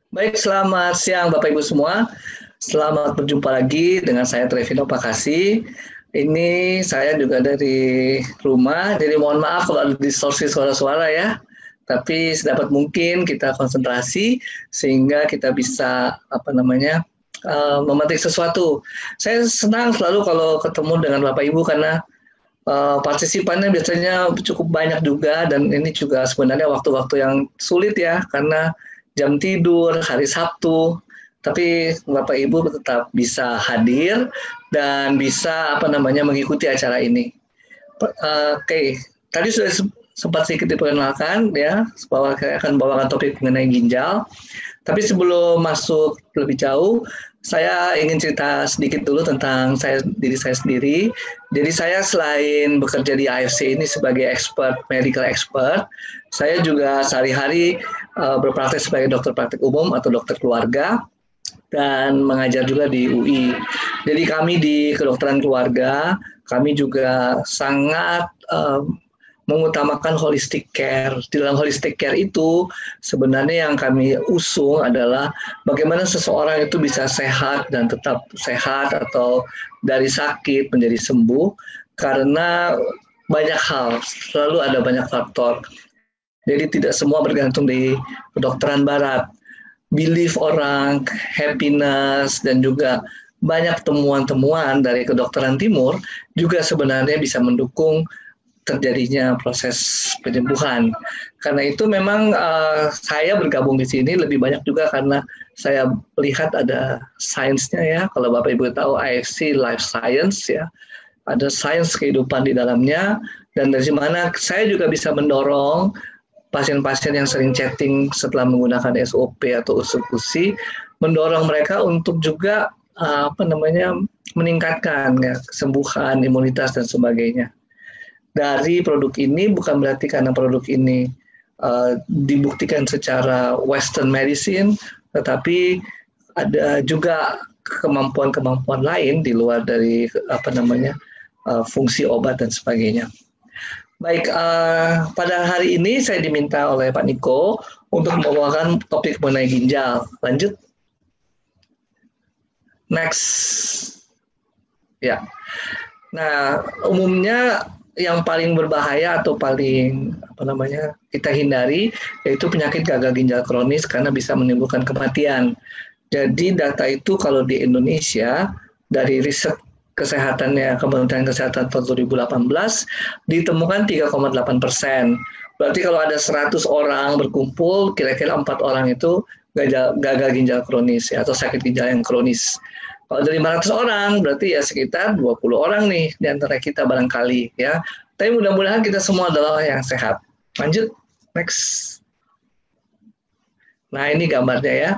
Baik, selamat siang Bapak Ibu semua. Selamat berjumpa lagi dengan saya Trevino Pakasi. Ini saya juga dari rumah, jadi mohon maaf kalau ada distorsi suara-suara ya. Tapi sedapat mungkin kita konsentrasi sehingga kita bisa memetik sesuatu. Saya senang selalu kalau ketemu dengan Bapak Ibu karena partisipannya biasanya cukup banyak juga, dan ini juga sebenarnya waktu-waktu yang sulit ya karena jam tidur hari Sabtu, tapi Bapak Ibu tetap bisa hadir dan bisa mengikuti acara ini. Oke, tadi sudah sempat sedikit diperkenalkan ya bahwa saya akan membawakan topik mengenai ginjal. Tapi sebelum masuk lebih jauh, saya ingin cerita sedikit dulu tentang diri saya sendiri. Jadi saya selain bekerja di AFC ini sebagai medical expert, saya juga sehari-hari berpraktek sebagai dokter praktek umum atau dokter keluarga dan mengajar juga di UI. Jadi kami di kedokteran keluarga, kami juga sangat mengutamakan holistic care. Di dalam holistic care itu sebenarnya yang kami usung adalah bagaimana seseorang itu bisa sehat dan tetap sehat atau dari sakit menjadi sembuh, karena banyak hal, selalu ada banyak faktor. Jadi tidak semua bergantung di kedokteran barat. Belief orang, happiness, dan juga banyak temuan-temuan dari kedokteran timur juga sebenarnya bisa mendukung terjadinya proses penyembuhan. Karena itu memang saya bergabung di sini lebih banyak juga karena saya melihat ada sainsnya ya. Kalau Bapak Ibu tahu AFC Life Science ya, ada sains kehidupan di dalamnya, dan dari mana saya juga bisa mendorong pasien-pasien yang sering chatting setelah menggunakan SOP atau USI, mendorong mereka untuk juga meningkatkan ya, kesembuhan, imunitas dan sebagainya. Dari produk ini bukan berarti karena produk ini dibuktikan secara Western medicine, tetapi ada juga kemampuan-kemampuan lain di luar dari fungsi obat dan sebagainya. Baik, pada hari ini saya diminta oleh Pak Niko untuk membawakan topik mengenai ginjal. Lanjut. Next. Ya. Nah, umumnya yang paling berbahaya atau paling kita hindari yaitu penyakit gagal ginjal kronis karena bisa menimbulkan kematian. Jadi data itu kalau di Indonesia dari riset kesehatannya Kementerian Kesehatan tahun 2018 ditemukan 3,8%. Berarti kalau ada 100 orang berkumpul, kira-kira 4 orang itu gagal ginjal kronis ya, atau sakit ginjal yang kronis. Kalau dari 500 orang, berarti ya sekitar 20 orang nih di antara kita barangkali ya. Tapi mudah-mudahan kita semua adalah yang sehat. Lanjut, next. Nah ini gambarnya ya,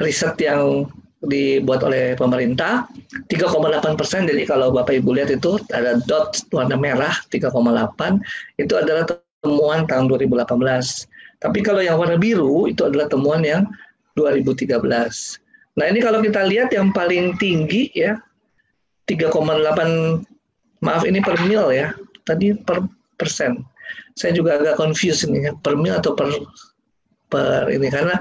riset yang dibuat oleh pemerintah, 3,8%. Jadi kalau Bapak Ibu lihat itu ada dot warna merah, 3,8, itu adalah temuan tahun 2018. Tapi kalau yang warna biru itu adalah temuan yang 2013. Nah ini kalau kita lihat yang paling tinggi ya 3,8, maaf ini per mil ya, tadi per persen. Saya juga agak confused ini ya, per mil atau per ini karena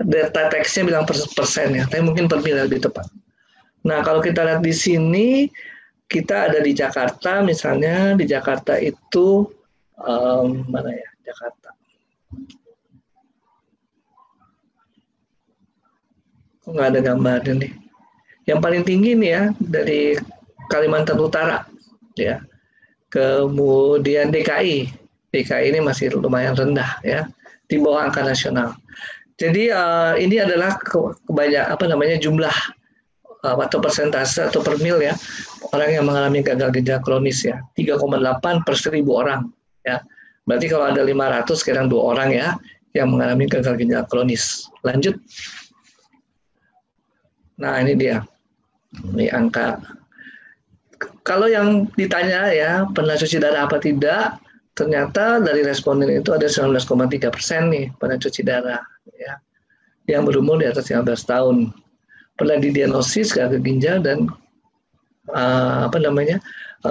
data teksnya bilang persen ya, tapi mungkin per mil lebih tepat. Nah kalau kita lihat di sini kita ada di Jakarta, misalnya di Jakarta itu mana ya Jakarta? Kok nggak ada gambarnya nih. Yang paling tinggi nih ya dari Kalimantan Utara ya. Kemudian DKI ini masih lumayan rendah ya, di bawah angka nasional. Jadi ini adalah jumlah atau persentase atau per mil ya orang yang mengalami gagal ginjal kronis ya, 3,8 per 1000 orang ya. Berarti kalau ada 500 sekarang 2 orang ya yang mengalami gagal ginjal kronis. Lanjut. Nah ini dia, ini angka. Kalau yang ditanya ya pernah cuci darah apa tidak, ternyata dari responden itu ada 19,3% nih pernah cuci darah ya, yang berumur di atas 15 tahun, pernah didiagnosis gagal ginjal dan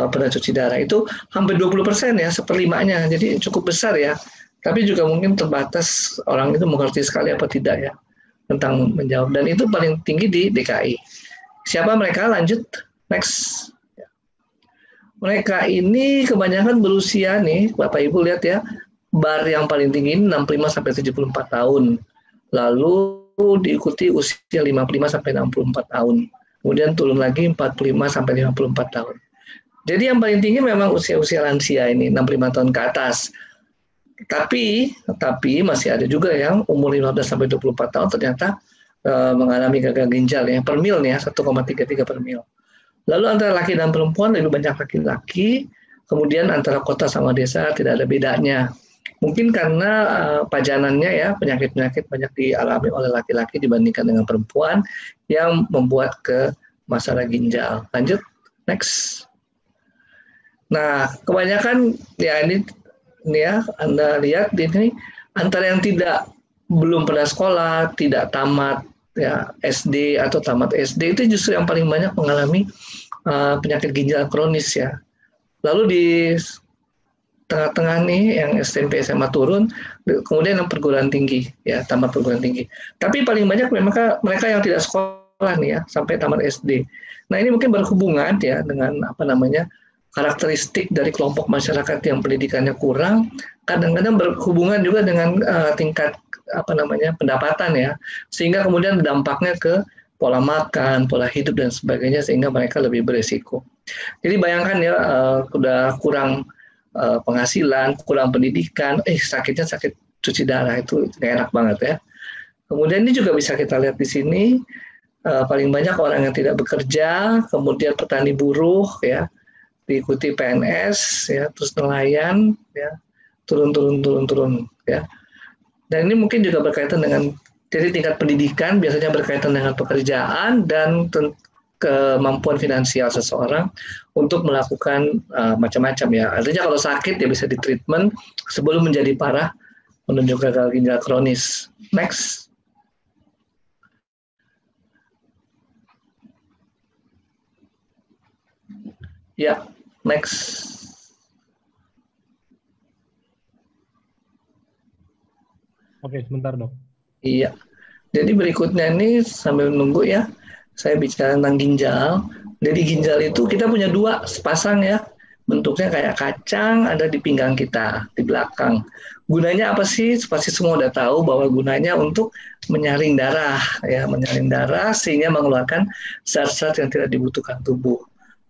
pernah cuci darah. Itu hampir 20% ya, seperlimanya, jadi cukup besar ya. Tapi juga mungkin terbatas orang itu mengerti sekali apa tidak ya. tentang menjawab, dan itu paling tinggi di DKI. Siapa mereka? Lanjut, next. Mereka ini kebanyakan berusia nih, Bapak Ibu lihat ya, bar yang paling tinggi 65 sampai 74 tahun. Lalu diikuti usia 55 sampai 64 tahun. Kemudian turun lagi 45 sampai 54 tahun. Jadi yang paling tinggi memang usia-usia lansia ini, 65 tahun ke atas. Tapi masih ada juga yang umur 15 sampai 24 tahun ternyata mengalami gagal ginjal ya, per mil nih ya, 1,33 per mil. Lalu antara laki dan perempuan lebih banyak laki-laki, kemudian antara kota sama desa tidak ada bedanya. Mungkin karena pajanannya ya, penyakit-penyakit banyak dialami oleh laki-laki dibandingkan dengan perempuan yang membuat ke masalah ginjal. Lanjut, next. Nah, kebanyakan ya ini ya, Anda lihat di sini antara yang belum pernah sekolah, tidak tamat ya SD atau tamat SD, itu justru yang paling banyak mengalami penyakit ginjal kronis ya. Lalu di tengah-tengah nih yang SMP SMA turun, kemudian yang perguruan tinggi ya, tamat perguruan tinggi. Tapi paling banyak mereka yang tidak sekolah nih ya, sampai tamat SD. Nah, ini mungkin berhubungan ya dengan karakteristik dari kelompok masyarakat yang pendidikannya kurang, kadang-kadang berhubungan juga dengan tingkat pendapatan ya, sehingga kemudian dampaknya ke pola makan, pola hidup dan sebagainya, sehingga mereka lebih beresiko. Jadi bayangkan ya, udah kurang penghasilan, kurang pendidikan, sakitnya sakit cuci darah, itu nggak enak banget ya. Kemudian ini juga bisa kita lihat di sini, paling banyak orang yang tidak bekerja, kemudian petani buruh ya, diikuti PNS ya, terus nelayan ya, turun ya. Dan ini mungkin juga berkaitan dengan, jadi tingkat pendidikan biasanya berkaitan dengan pekerjaan dan kemampuan finansial seseorang untuk melakukan macam-macam ya. Artinya kalau sakit ya bisa ditreatment sebelum menjadi parah, menunjuk gagal ginjal kronis. Next. Ya, next. Oke, sebentar dok. Iya, jadi berikutnya ini sambil menunggu ya, saya bicara tentang ginjal. Jadi ginjal itu kita punya dua sepasang ya, bentuknya kayak kacang, ada di pinggang kita, di belakang. Gunanya apa sih? Pasti semua udah tahu bahwa gunanya untuk menyaring darah, ya, menyaring darah sehingga mengeluarkan zat-zat yang tidak dibutuhkan tubuh.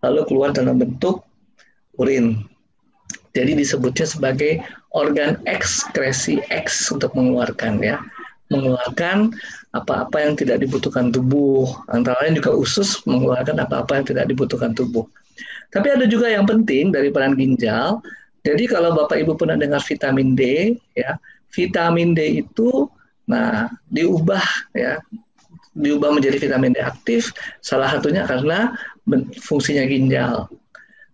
Lalu keluar dalam bentuk urin. Jadi disebutnya sebagai organ ekskresi X untuk mengeluarkan ya, mengeluarkan apa-apa yang tidak dibutuhkan tubuh. Antara lain juga usus mengeluarkan apa-apa yang tidak dibutuhkan tubuh. Tapi ada juga yang penting dari peran ginjal. Jadi kalau Bapak Ibu pernah dengar vitamin D ya, vitamin D itu diubah menjadi vitamin D aktif, salah satunya karena fungsinya ginjal.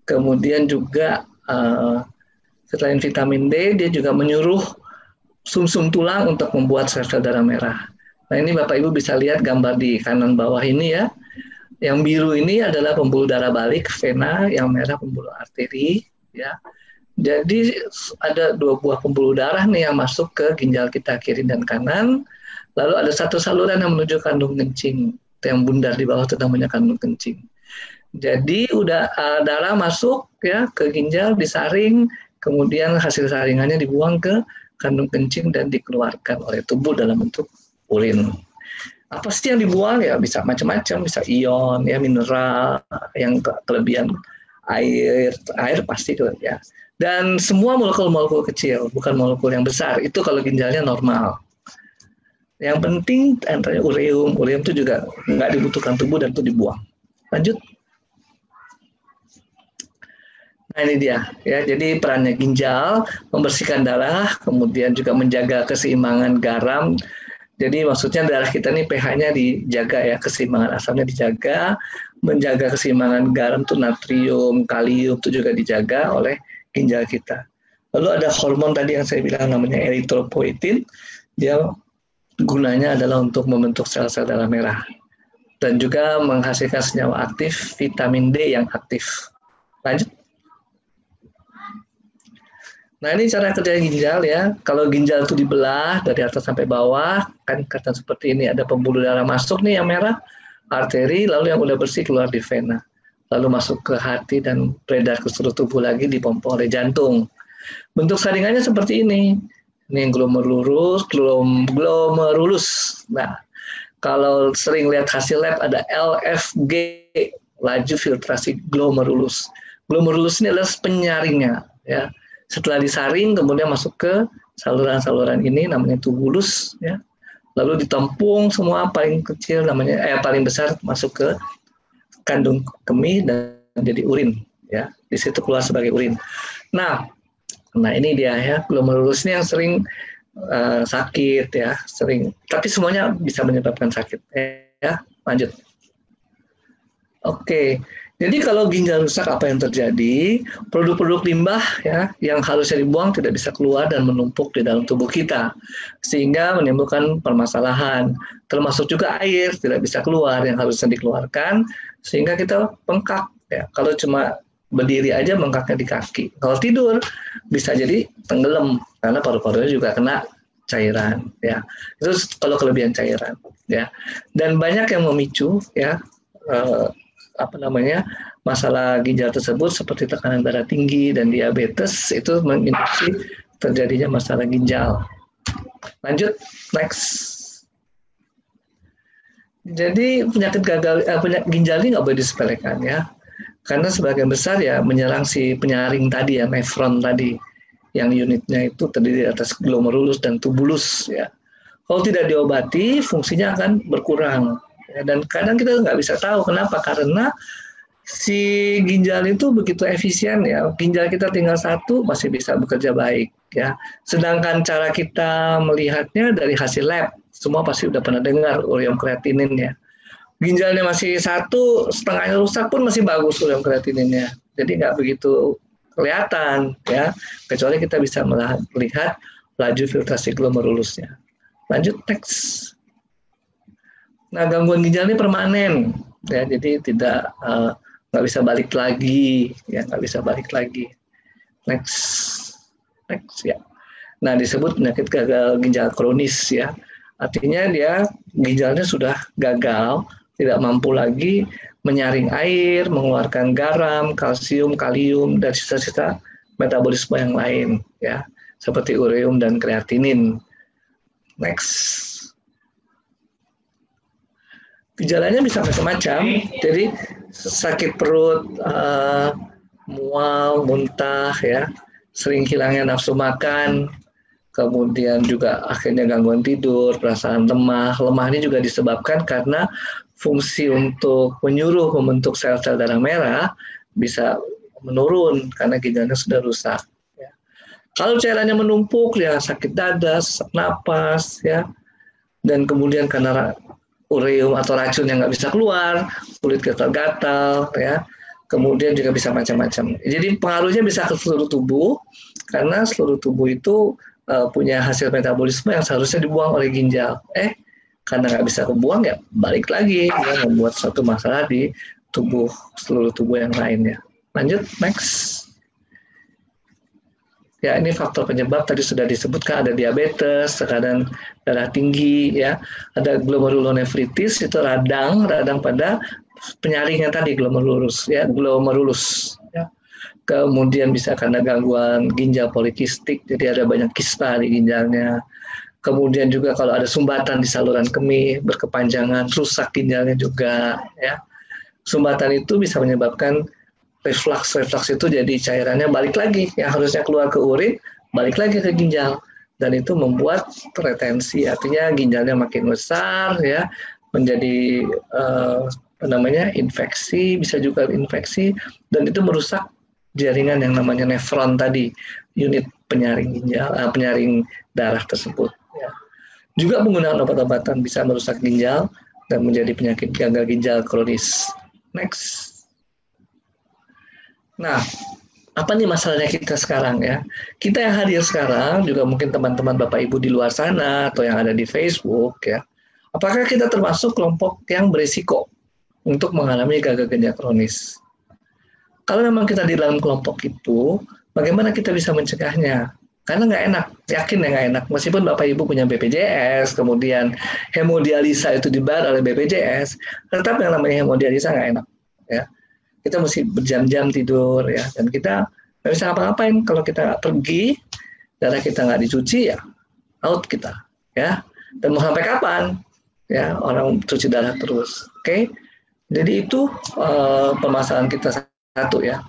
Kemudian juga selain vitamin D, dia juga menyuruh sumsum tulang untuk membuat sel-sel darah merah. Nah, ini Bapak Ibu bisa lihat gambar di kanan bawah ini ya. Yang biru ini adalah pembuluh darah balik, vena, yang merah pembuluh arteri ya. Jadi ada dua buah pembuluh darah nih yang masuk ke ginjal kita kiri dan kanan. Lalu ada satu saluran yang menuju kandung kencing. Yang bundar di bawah itu namanya kandung kencing. Jadi udah darah masuk ya ke ginjal, disaring, kemudian hasil saringannya dibuang ke kandung kencing dan dikeluarkan oleh tubuh dalam bentuk urin. Apa sih yang dibuang ya? Bisa macam-macam, bisa ion, ya, mineral, yang kelebihan air pasti ya. Dan semua molekul-molekul kecil, bukan molekul yang besar. Itu kalau ginjalnya normal. Yang penting antara ureum itu juga nggak dibutuhkan tubuh dan itu dibuang. Lanjut. Nah, ini dia ya, jadi perannya ginjal membersihkan darah, kemudian juga menjaga keseimbangan garam. Jadi maksudnya darah kita nih pH-nya dijaga ya, keseimbangan asamnya dijaga, menjaga keseimbangan garam tuh natrium, kalium itu juga dijaga oleh ginjal kita. Lalu ada hormon tadi yang saya bilang namanya eritropoietin, dia gunanya adalah untuk membentuk sel-sel darah merah dan juga menghasilkan senyawa aktif vitamin D yang aktif. Lanjut. Nah, ini cara kerja ginjal ya. Kalau ginjal itu dibelah dari atas sampai bawah, kan kelihatan seperti ini. Ada pembuluh darah masuk nih yang merah, arteri, lalu yang udah bersih keluar di vena. Lalu masuk ke hati dan beredar ke seluruh tubuh lagi, dipompa oleh jantung. Bentuk saringannya seperti ini. Ini yang glomerulus. Nah, kalau sering lihat hasil lab ada LFG, laju filtrasi glomerulus. Glomerulus ini adalah penyaringnya, ya. Setelah disaring kemudian masuk ke saluran-saluran ini namanya tubulus, ya. Lalu ditampung semua paling kecil namanya paling besar masuk ke kandung kemih dan jadi urin, ya. Di situ keluar sebagai urin. Nah ini dia ya, glomerulus ini yang sering sakit ya, sering. Tapi semuanya bisa menyebabkan sakit, ya. Lanjut. Oke. Jadi kalau ginjal rusak apa yang terjadi? Produk-produk limbah ya yang harusnya dibuang tidak bisa keluar dan menumpuk di dalam tubuh kita sehingga menimbulkan permasalahan. Termasuk juga air tidak bisa keluar yang harusnya dikeluarkan sehingga kita bengkak ya. Kalau cuma berdiri aja bengkaknya di kaki. Kalau tidur bisa jadi tenggelam karena paru-parunya juga kena cairan ya. Itu kalau kelebihan cairan ya. Dan banyak yang memicu ya masalah ginjal tersebut seperti tekanan darah tinggi dan diabetes itu menginduksi terjadinya masalah ginjal. Lanjut, next. Jadi penyakit ginjal ini nggak boleh disepelekan ya, karena sebagian besar ya menyerang si penyaring tadi ya, nefron tadi, yang unitnya itu terdiri atas glomerulus dan tubulus ya. Kalau tidak diobati, fungsinya akan berkurang. Dan kadang kita nggak bisa tahu kenapa, karena si ginjal itu begitu efisien ya, ginjal kita tinggal satu masih bisa bekerja baik ya. Sedangkan cara kita melihatnya dari hasil lab, semua pasti udah pernah dengar ureum kreatinin ya. Ginjalnya masih satu, setengahnya rusak pun masih bagus ureum kreatininnya. Jadi nggak begitu kelihatan ya, kecuali kita bisa melihat laju filtrasi glomerulusnya. Lanjut, next. Nah, gangguan ginjal ini permanen, ya, jadi nggak bisa balik lagi, ya, nggak bisa balik lagi. Next, ya. Nah, disebut penyakit gagal ginjal kronis, ya. Artinya dia ginjalnya sudah gagal, tidak mampu lagi menyaring air, mengeluarkan garam, kalsium, kalium, dan sisa-sisa metabolisme yang lain, ya, seperti ureum dan kreatinin. Next. Gejalanya bisa macam-macam, jadi sakit perut, mual, muntah, ya, sering hilangnya nafsu makan, kemudian juga akhirnya gangguan tidur, perasaan lemah. Lemah ini juga disebabkan karena fungsi untuk menyuruh membentuk sel-sel darah merah bisa menurun karena ginjalnya sudah rusak. Ya. Kalau cairannya menumpuk, ya sakit dada, sesak napas, ya, dan kemudian karena ureum atau racun yang nggak bisa keluar, kulit gatal-gatal, ya. Kemudian juga bisa macam-macam. Jadi pengaruhnya bisa ke seluruh tubuh, karena seluruh tubuh itu punya hasil metabolisme yang seharusnya dibuang oleh ginjal. Karena nggak bisa kebuang ya balik lagi, ya, membuat suatu masalah di seluruh tubuh yang lainnya. Lanjut, next. Ya, ini faktor penyebab tadi sudah disebutkan, ada diabetes, tekanan darah tinggi, ya, ada glomerulonefritis, itu radang pada penyaringnya tadi glomerulus, ya, ya. Kemudian bisa karena gangguan ginjal polikistik, jadi ada banyak kista di ginjalnya. Kemudian juga kalau ada sumbatan di saluran kemih berkepanjangan, rusak ginjalnya juga, ya. Sumbatan itu bisa menyebabkan reflux itu jadi cairannya balik lagi, yang harusnya keluar ke urin balik lagi ke ginjal, dan itu membuat retensi, artinya ginjalnya makin besar, ya, menjadi infeksi, bisa juga infeksi, dan itu merusak jaringan yang namanya nefron tadi, unit penyaring ginjal, penyaring darah tersebut, ya. Juga penggunaan obat-obatan bisa merusak ginjal dan menjadi penyakit gagal ginjal kronis. Next. Nah, apa nih masalahnya kita sekarang, ya? Kita yang hadir sekarang, juga mungkin teman-teman Bapak Ibu di luar sana atau yang ada di Facebook, ya. Apakah kita termasuk kelompok yang berisiko untuk mengalami gagal ginjal kronis? Kalau memang kita di dalam kelompok itu, bagaimana kita bisa mencegahnya? Karena nggak enak, yakin ya nggak enak. Meskipun Bapak Ibu punya BPJS, kemudian hemodialisa itu dibayar oleh BPJS, tetap yang namanya hemodialisa nggak enak. Ya, kita mesti berjam-jam tidur ya, dan kita nggak bisa ngapa-ngapain kalau kita pergi, darah kita nggak dicuci ya, out kita ya. Dan mau sampai kapan? Ya, orang cuci darah terus. Oke, jadi itu permasalahan kita satu ya.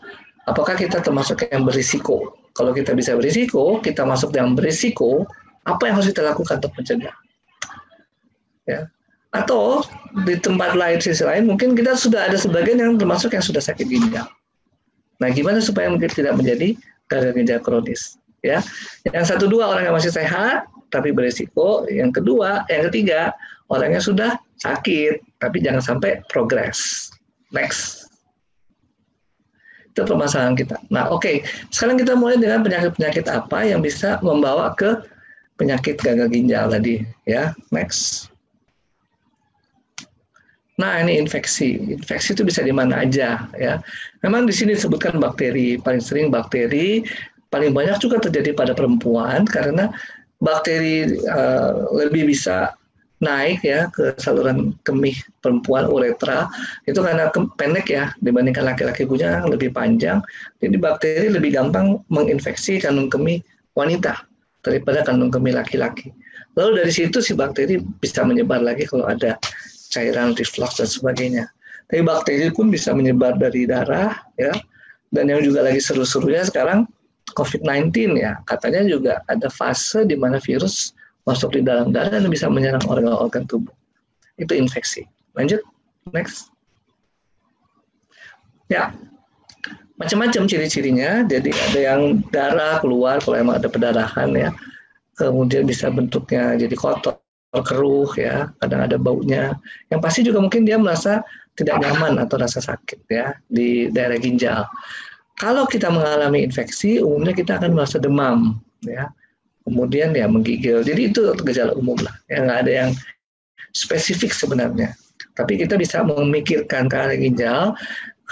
Apakah kita termasuk yang berisiko? Kalau kita bisa berisiko, kita masuk yang berisiko, apa yang harus kita lakukan untuk mencegah? Ya. Atau di tempat lain, sisi lain, mungkin kita sudah ada sebagian yang termasuk yang sudah sakit ginjal. Nah, gimana supaya mungkin tidak menjadi gagal ginjal kronis? Ya, yang 1-2 orang yang masih sehat tapi berisiko. Yang ketiga orangnya sudah sakit tapi jangan sampai progres. Next. Itu permasalahan kita. Nah, oke. Sekarang kita mulai dengan penyakit-penyakit apa yang bisa membawa ke penyakit gagal ginjal tadi, ya. Next. Nah, ini infeksi. Infeksi itu bisa di mana aja, ya. Memang di sini disebutkan bakteri. Paling sering bakteri, paling banyak juga terjadi pada perempuan karena bakteri lebih bisa naik ya ke saluran kemih perempuan, uretra, itu karena pendek ya dibandingkan laki-laki, punya lebih panjang, jadi bakteri lebih gampang menginfeksi kandung kemih wanita daripada kandung kemih laki-laki. Lalu dari situ si bakteri bisa menyebar lagi kalau ada cairan reflux dan sebagainya. Tapi bakteri pun bisa menyebar dari darah ya, dan yang juga lagi seru-serunya sekarang COVID-19 ya, katanya juga ada fase di mana virus masuk di dalam darah dan bisa menyerang organ-organ tubuh. Itu infeksi. Lanjut, next. Ya, macam-macam ciri-cirinya. Jadi ada yang darah keluar kalau emang ada perdarahan ya. Kemudian bisa bentuknya jadi kotor, keruh ya. Kadang ada baunya. Yang pasti juga mungkin dia merasa tidak nyaman atau rasa sakit ya di daerah ginjal. Kalau kita mengalami infeksi, umumnya kita akan merasa demam ya. Kemudian ya menggigil. Jadi itu gejala umum lah. Ya, nggak ada yang spesifik sebenarnya. Tapi kita bisa memikirkan ke arah ginjal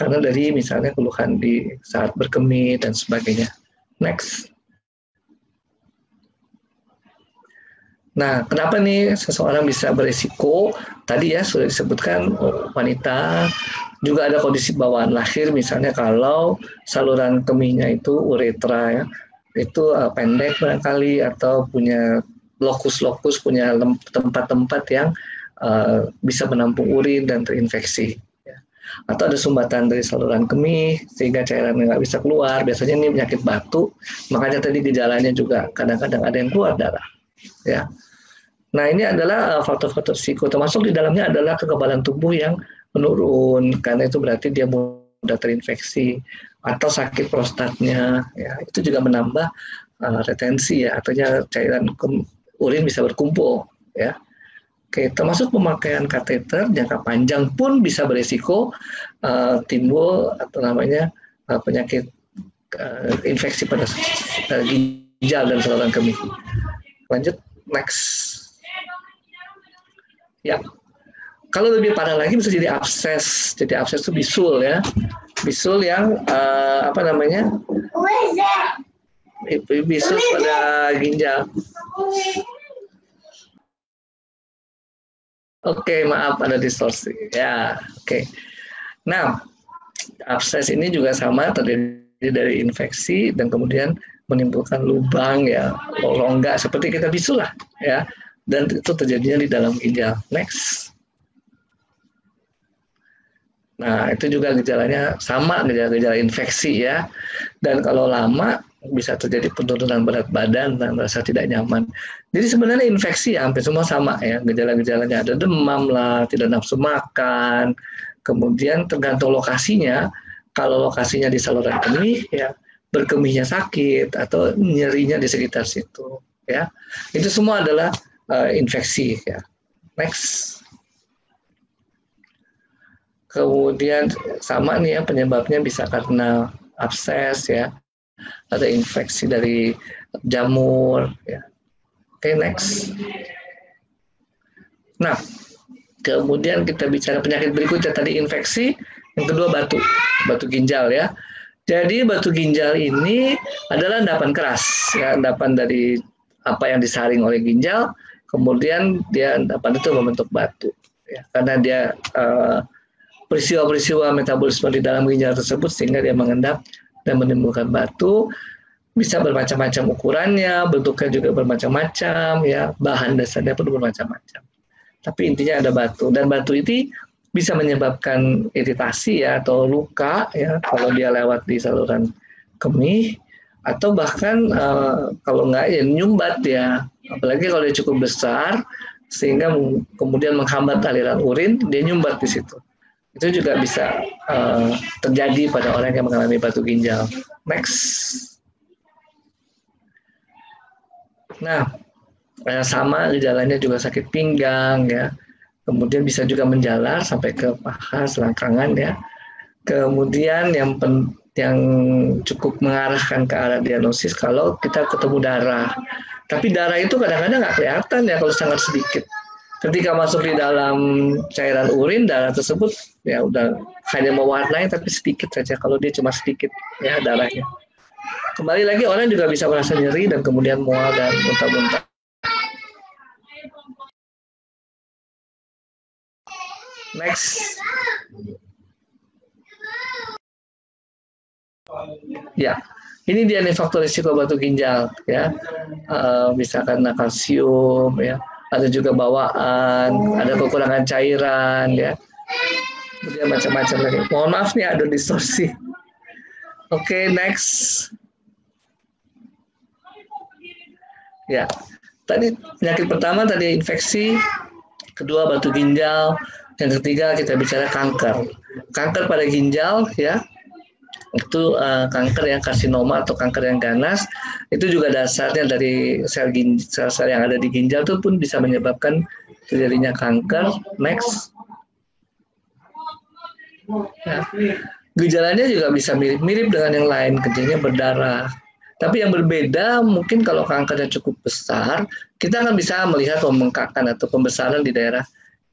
karena dari misalnya keluhan di saat berkemih dan sebagainya. Next. Nah, kenapa nih seseorang bisa berisiko? Tadi ya sudah disebutkan wanita, juga ada kondisi bawaan lahir misalnya kalau saluran kemihnya itu uretra ya. Itu pendek barangkali atau punya lokus-lokus, punya tempat-tempat yang bisa menampung urin dan terinfeksi. Ya. Atau ada sumbatan dari saluran kemih sehingga cairan nggak bisa keluar. Biasanya ini penyakit batu, makanya tadi gejalanya juga kadang-kadang ada yang keluar darah. Ya. Nah ini adalah faktor-faktor risiko. Termasuk di dalamnya adalah kekebalan tubuh yang menurun, karena itu berarti dia mudah terinfeksi. Atau sakit prostatnya, ya itu juga menambah retensi ya, artinya cairan urin bisa berkumpul ya. Oke, termasuk pemakaian kateter jangka panjang pun bisa berisiko timbul atau namanya penyakit infeksi pada ginjal dan saluran kemih. Lanjut, next. Ya. Kalau lebih parah lagi bisa jadi abses. Jadi abses itu bisul ya. Bisul yang bisul pada ginjal. Oke, maaf ada distorsi. Ya, oke. Nah, abses ini juga sama terdiri dari infeksi dan kemudian menimbulkan lubang ya, rongga seperti kita bisul lah ya. Dan itu terjadinya di dalam ginjal. Next. Nah, itu juga gejalanya sama, gejala infeksi ya. Dan kalau lama bisa terjadi penurunan berat badan dan rasa tidak nyaman. Jadi sebenarnya infeksi ya hampir semua sama ya. Gejala-gejalanya ada demam lah, tidak nafsu makan. Kemudian tergantung lokasinya. Kalau lokasinya di saluran kemih ya berkemihnya sakit atau nyerinya di sekitar situ ya. Itu semua adalah infeksi ya. Next. Kemudian sama nih ya penyebabnya bisa karena abses ya, ada infeksi dari jamur ya. Oke, next. Nah, kemudian kita bicara penyakit berikutnya tadi infeksi, yang kedua batu ginjal ya. Jadi batu ginjal ini adalah endapan keras, ya, endapan dari apa yang disaring oleh ginjal, kemudian dia endapan itu membentuk batu, ya, karena dia peristiwa-peristiwa metabolisme di dalam ginjal tersebut sehingga dia mengendap dan menimbulkan batu. Bisa bermacam-macam ukurannya, bentuknya juga bermacam-macam, ya, bahan dasarnya pun bermacam-macam. Tapi intinya ada batu, dan batu ini bisa menyebabkan iritasi, ya, atau luka, ya, kalau dia lewat di saluran kemih, atau bahkan kalau nggak, ya, nyumbat, ya, apalagi kalau dia cukup besar sehingga kemudian menghambat aliran urin, dia nyumbat di situ. Itu juga bisa terjadi pada orang yang mengalami batu ginjal. Next. Nah, sama gejalanya juga sakit pinggang, ya. Kemudian bisa juga menjalar sampai ke paha, selangkangan, ya. Kemudian yang cukup mengarahkan ke arah diagnosis kalau kita ketemu darah. Tapi darah itu kadang-kadang nggak kelihatan, ya, kalau sangat sedikit. Ketika masuk di dalam cairan urin, darah tersebut ya udah hanya mewarnai tapi sedikit saja. Kalau dia cuma sedikit, ya, darahnya. Kembali lagi, orang juga bisa merasa nyeri dan kemudian mual dan muntah-muntah. Next. Ya, ini dia nih faktor risiko batu ginjal, ya. Misalkan kalsium, ya. Ada juga bawaan, ada kekurangan cairan, ya. Kemudian macam-macam lagi. Mohon maaf nih ada distorsi. Oke, next. Ya, tadi penyakit pertama tadi infeksi, kedua batu ginjal, yang ketiga kita bicara kanker. Kanker pada ginjal, ya, itu kanker yang karsinoma atau kanker yang ganas, itu juga dasarnya dari sel yang ada di ginjal itu pun bisa menyebabkan terjadinya kanker. Next. Ya. Gejalanya juga bisa mirip-mirip dengan yang lain, kencingnya berdarah. Tapi yang berbeda mungkin kalau kankernya cukup besar, kita akan bisa melihat pembengkakan atau pembesaran di daerah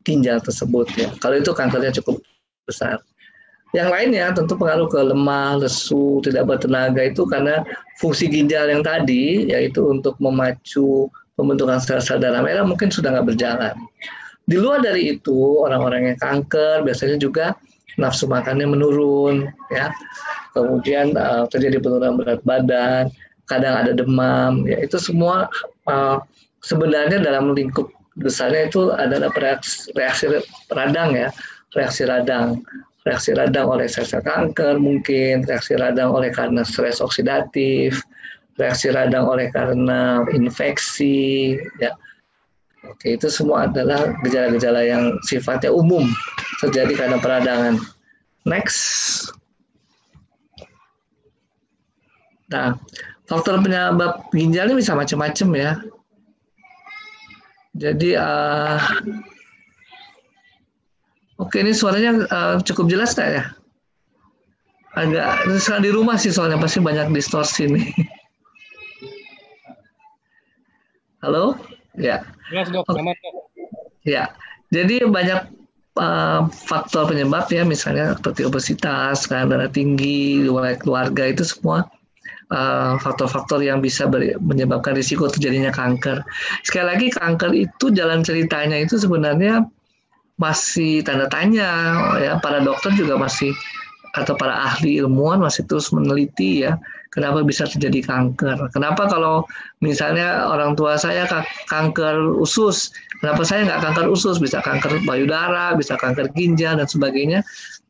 ginjal tersebut, ya. Kalau itu kankernya cukup besar. Yang lainnya tentu pengaruh ke lemah, lesu, tidak bertenaga itu karena fungsi ginjal yang tadi, yaitu untuk memacu pembentukan sel-sel darah merah mungkin sudah nggak berjalan. Di luar dari itu, orang-orang yang kanker biasanya juga nafsu makannya menurun, ya. Kemudian terjadi penurunan berat badan, kadang ada demam, ya, itu semua sebenarnya dalam lingkup besarnya itu adalah reaksi radang, ya, reaksi radang oleh sel-sel kanker mungkin, reaksi radang oleh karena stres oksidatif, reaksi radang oleh karena infeksi, ya. Oke, itu semua adalah gejala-gejala yang sifatnya umum terjadi karena peradangan. Next. Nah, faktor penyebab ginjal ini bisa macam-macam, ya. Jadi, oke, ini suaranya cukup jelas nggak, ya? Agak di rumah sih soalnya pasti banyak distorsi nih. Halo, ya. Jelas, Dok. Aman, Dok. Ya, jadi banyak faktor penyebab, ya, misalnya seperti obesitas, darah tinggi, riwayat keluarga, itu semua faktor-faktor yang bisa menyebabkan risiko terjadinya kanker. Sekali lagi, kanker itu jalan ceritanya itu sebenarnya masih tanda tanya, ya. Para dokter juga masih, atau para ahli ilmuwan masih terus meneliti, ya, kenapa bisa terjadi kanker. Kenapa kalau misalnya orang tua saya kanker usus, kenapa saya nggak kanker usus, bisa kanker payudara, bisa kanker ginjal dan sebagainya.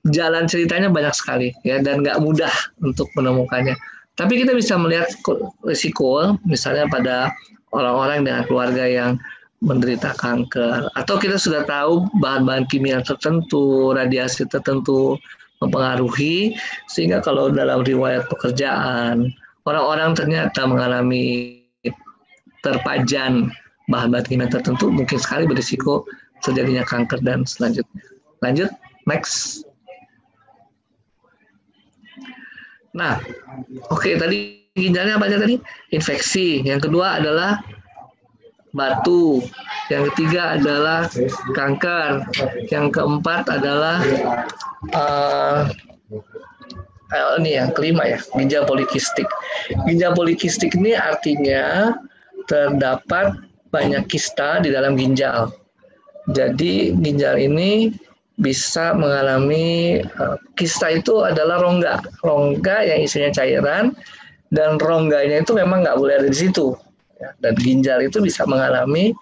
Jalan ceritanya banyak sekali, ya, dan nggak mudah untuk menemukannya. Tapi kita bisa melihat risiko, misalnya pada orang-orang dengan keluarga yang menderita kanker, atau kita sudah tahu bahan-bahan kimia tertentu, radiasi tertentu mempengaruhi, sehingga kalau dalam riwayat pekerjaan orang-orang ternyata mengalami terpajan bahan-bahan kimia tertentu, mungkin sekali berisiko terjadinya kanker dan selanjutnya. Lanjut, next. Nah, oke, tadi ginjalnya apa aja tadi? Infeksi. Yang kedua adalah batu. Yang ketiga adalah kanker. Yang keempat adalah ini yang kelima ya, ginjal polikistik. Ginjal polikistik ini artinya terdapat banyak kista di dalam ginjal. Jadi ginjal ini bisa mengalami kista itu adalah rongga yang isinya cairan, dan rongganya itu memang nggak boleh ada di situ. Dan ginjal itu bisa mengalami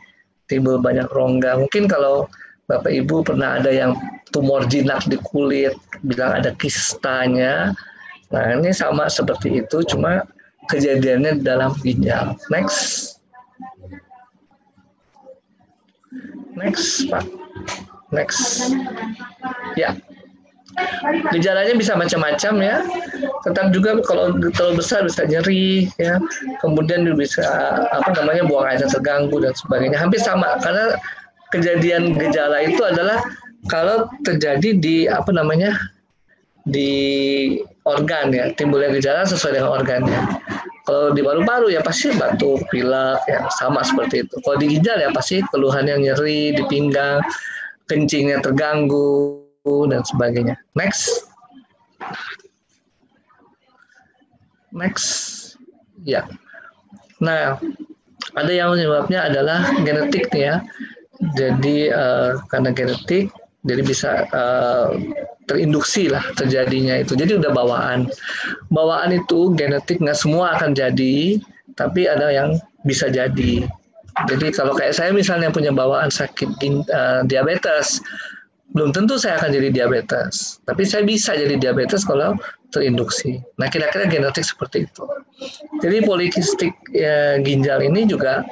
timbul banyak rongga. Mungkin kalau Bapak Ibu pernah ada yang tumor jinak di kulit, bilang ada kistanya. Nah, ini sama seperti itu, cuma kejadiannya dalam ginjal. Next, Pak. Next. Ya. Gejalanya bisa macam-macam ya. Tentang juga kalau terlalu besar bisa nyeri ya. Kemudian bisa buang air terganggu dan sebagainya. Hampir sama karena kejadian gejala itu adalah kalau terjadi di di organ ya, timbulnya gejala sesuai dengan organnya. Kalau di paru-paru ya pasti batuk, pilek ya, sama seperti itu. Kalau di ginjal ya pasti keluhan yang nyeri di pinggang, kencingnya terganggu dan sebagainya. Next. Ya. Nah, ada yang penyebabnya adalah genetik nih ya. Jadi karena genetik, jadi bisa terinduksi lah terjadinya itu. Jadi udah bawaan. Bawaan itu genetik nggak semua akan jadi, tapi ada yang bisa jadi. Jadi kalau kayak saya misalnya punya bawaan sakit diabetes, belum tentu saya akan jadi diabetes. Tapi saya bisa jadi diabetes kalau terinduksi. Nah, kira-kira genetik seperti itu. Jadi polikistik ginjal ini juga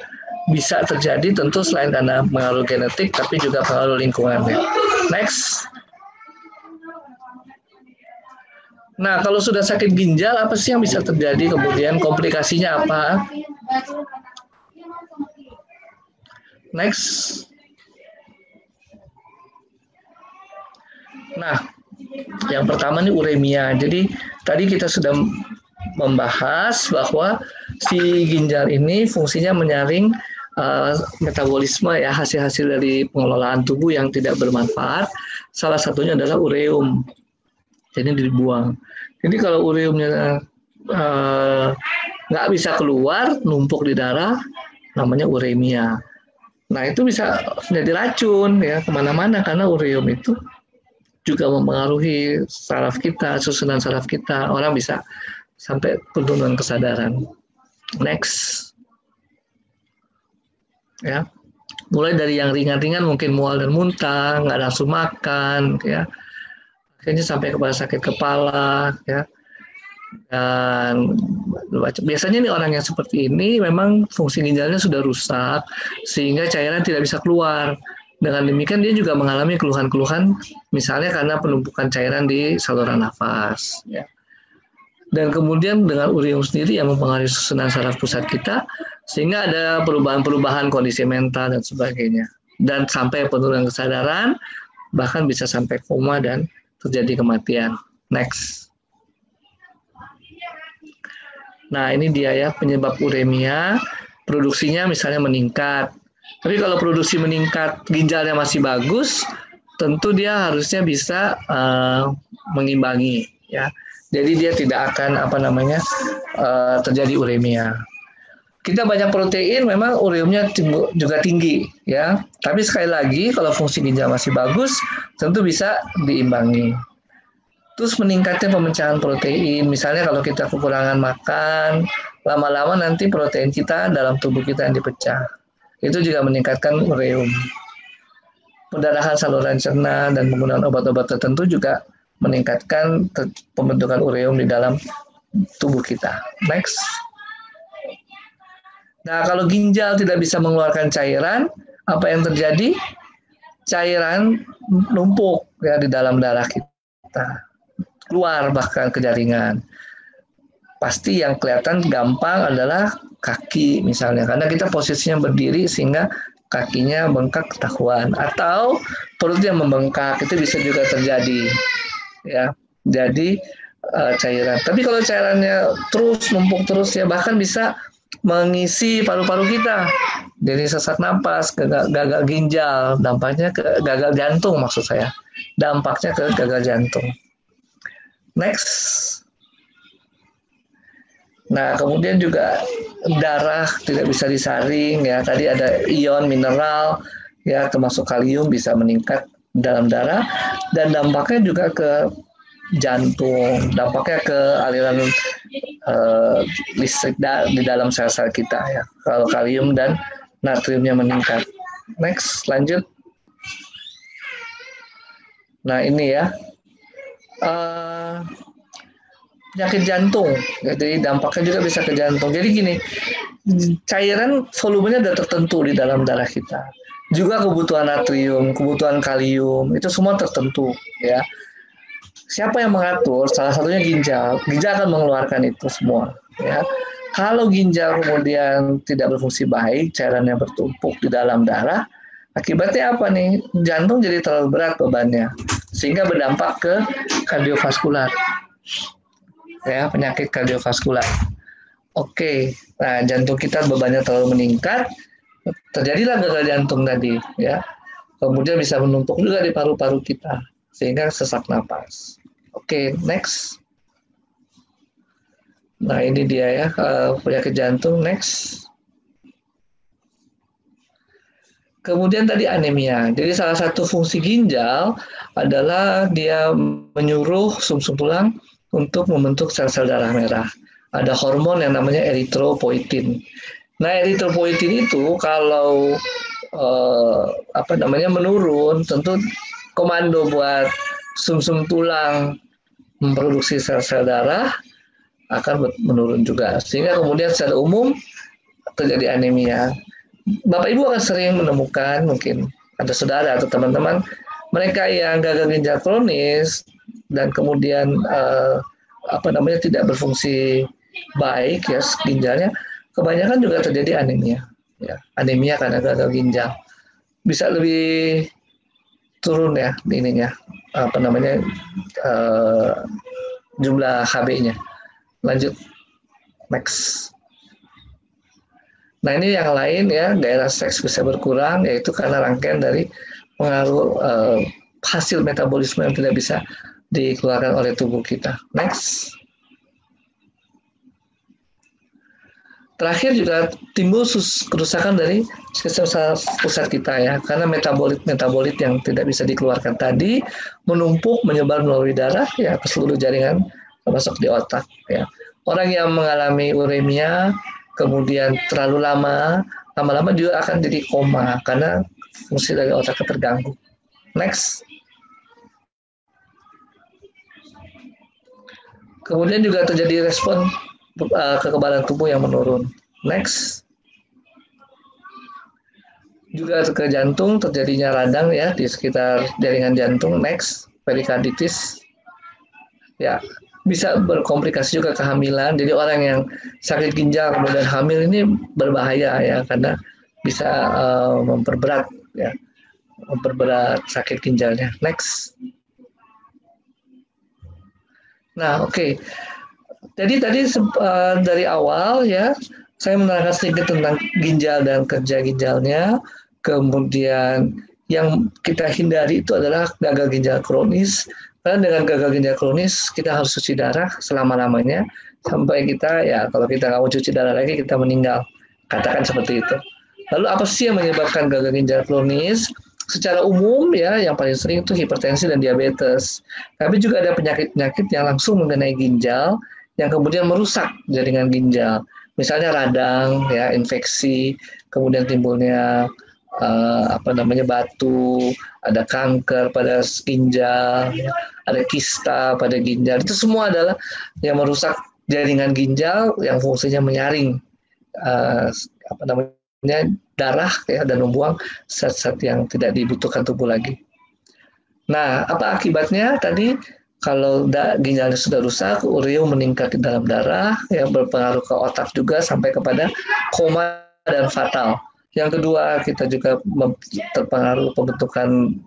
bisa terjadi tentu selain karena pengaruh genetik, tapi juga pengaruh lingkungannya. Next. Nah, kalau sudah sakit ginjal, apa sih yang bisa terjadi? Kemudian komplikasinya apa? Next. Nah, yang pertama ini uremia. Jadi tadi kita sudah membahas bahwa si ginjal ini fungsinya menyaring metabolisme ya, hasil-hasil dari pengelolaan tubuh yang tidak bermanfaat. Salah satunya adalah ureum. Jadi dibuang. Jadi kalau ureumnya nggak bisa keluar, numpuk di darah, namanya uremia. Nah, itu bisa menjadi racun ya kemana-mana karena ureum itu juga mempengaruhi saraf kita, susunan saraf kita. Orang bisa sampai penurunan kesadaran. Next. Ya, mulai dari yang ringan-ringan mungkin mual dan muntah, nggak nafsu makan, ya, akhirnya sampai kepada sakit kepala, ya, dan biasanya nih orang yang seperti ini memang fungsi ginjalnya sudah rusak sehingga cairan tidak bisa keluar. Dengan demikian dia juga mengalami keluhan-keluhan, misalnya karena penumpukan cairan di saluran nafas, ya. Dan kemudian dengan ureum sendiri yang mempengaruhi susunan saraf pusat kita, sehingga ada perubahan-perubahan kondisi mental dan sebagainya. Dan sampai penurunan kesadaran, bahkan bisa sampai koma dan terjadi kematian. Next. Nah, ini dia ya penyebab uremia, produksinya misalnya meningkat. Tapi kalau produksi meningkat, ginjalnya masih bagus, tentu dia harusnya bisa mengimbangi, ya. Jadi dia tidak akan terjadi uremia. Kita banyak protein, memang ureumnya juga tinggi, ya. Tapi sekali lagi, kalau fungsi ginjal masih bagus, tentu bisa diimbangi. Terus meningkatnya pemecahan protein, misalnya kalau kita kekurangan makan, lama-lama nanti protein kita dalam tubuh kita yang dipecah. Itu juga meningkatkan ureum. Pendarahan saluran cerna dan penggunaan obat-obat tertentu juga meningkatkan pembentukan ureum di dalam tubuh kita. Next. Nah, kalau ginjal tidak bisa mengeluarkan cairan, apa yang terjadi? Cairan numpuk ya di dalam darah kita. Keluar bahkan ke jaringan. Pasti yang kelihatan gampang adalah kaki misalnya, karena kita posisinya berdiri sehingga kakinya bengkak ketahuan, atau perutnya membengkak, itu bisa juga terjadi. Ya, jadi cairan. Tapi kalau cairannya terus numpuk terus ya, bahkan bisa mengisi paru-paru kita. Jadi sesak napas, gagal ginjal, dampaknya ke gagal jantung maksud saya. Dampaknya ke gagal jantung. Next. Nah, kemudian juga darah tidak bisa disaring ya. Tadi ada ion mineral ya, termasuk kalium bisa meningkat dalam darah, dan dampaknya juga ke jantung, dampaknya ke aliran listrik di dalam sel-sel kita ya. Kalau kalium dan natriumnya meningkat. Next, lanjut. Nah, ini ya. Penyakit jantung, jadi dampaknya juga bisa ke jantung. Jadi gini, cairan volumenya sudah tertentu di dalam darah kita. Juga kebutuhan natrium, kebutuhan kalium, itu semua tertentu ya. Siapa yang mengatur? Salah satunya ginjal. Ginjal akan mengeluarkan itu semua ya. Kalau ginjal kemudian tidak berfungsi baik, cairannya bertumpuk di dalam darah, akibatnya apa nih? Jantung jadi terlalu berat bebannya, sehingga berdampak ke kardiovaskular. Ya, penyakit kardiovaskular. Oke, nah jantung kita bebannya terlalu meningkat, terjadilah gagal jantung tadi, ya. Kemudian bisa menumpuk juga di paru-paru kita, sehingga sesak napas. Oke, next. Nah ini dia ya, penyakit jantung. Next. Kemudian tadi anemia. Jadi salah satu fungsi ginjal adalah dia menyuruh sumsum tulang untuk membentuk sel-sel darah merah. Ada hormon yang namanya eritropoietin. Nah, eritropoietin itu kalau menurun, tentu komando buat sumsum tulang memproduksi sel-sel darah akan menurun juga. Sehingga kemudian secara umum terjadi anemia. Bapak Ibu akan sering menemukan, mungkin ada saudara atau teman-teman, mereka yang gagal ginjal kronis dan kemudian tidak berfungsi baik ya ginjalnya, kebanyakan juga terjadi anemia ya. Anemia karena gagal ginjal bisa lebih turun ya ininya jumlah Hb-nya. Lanjut, next. Nah ini yang lain ya, gairah seks bisa berkurang, yaitu karena rangkaian dari pengaruh hasil metabolisme yang tidak bisa dikeluarkan oleh tubuh kita. Next. Terakhir juga timbul kerusakan dari sistem saraf pusat kita ya, karena metabolit yang tidak bisa dikeluarkan tadi menumpuk menyebar melalui darah ya ke seluruh jaringan termasuk di otak ya. Orang yang mengalami uremia kemudian terlalu lama-lama juga akan jadi koma karena fungsi dari otaknya terganggu. Next. Kemudian juga terjadi respon kekebalan tubuh yang menurun. Next. Juga ke jantung terjadinya radang ya di sekitar jaringan jantung. Next, perikarditis. Ya, bisa berkomplikasi juga kehamilan. Jadi orang yang sakit ginjal kemudian hamil ini berbahaya ya karena bisa memperberat sakit ginjalnya. Next. Nah, oke. Jadi tadi dari awal ya saya menerangkan sedikit tentang ginjal dan kerja ginjalnya. Kemudian yang kita hindari itu adalah gagal ginjal kronis. Karena dengan gagal ginjal kronis kita harus cuci darah selama-lamanya sampai kita ya kalau kita nggak mau cuci darah lagi kita meninggal. Katakan seperti itu. Lalu apa sih yang menyebabkan gagal ginjal kronis? Secara umum ya yang paling sering itu hipertensi dan diabetes. Tapi juga ada penyakit-penyakit yang langsung mengenai ginjal yang kemudian merusak jaringan ginjal. Misalnya radang, ya, infeksi, kemudian timbulnya batu, ada kanker pada ginjal, ada kista pada ginjal. Itu semua adalah yang merusak jaringan ginjal yang fungsinya menyaring darah ya dan membuang zat-zat yang tidak dibutuhkan tubuh lagi. Nah, apa akibatnya tadi? Kalau ginjalnya sudah rusak, ureum meningkat di dalam darah, yang berpengaruh ke otak juga sampai kepada koma dan fatal. Yang kedua, kita juga terpengaruh pembentukan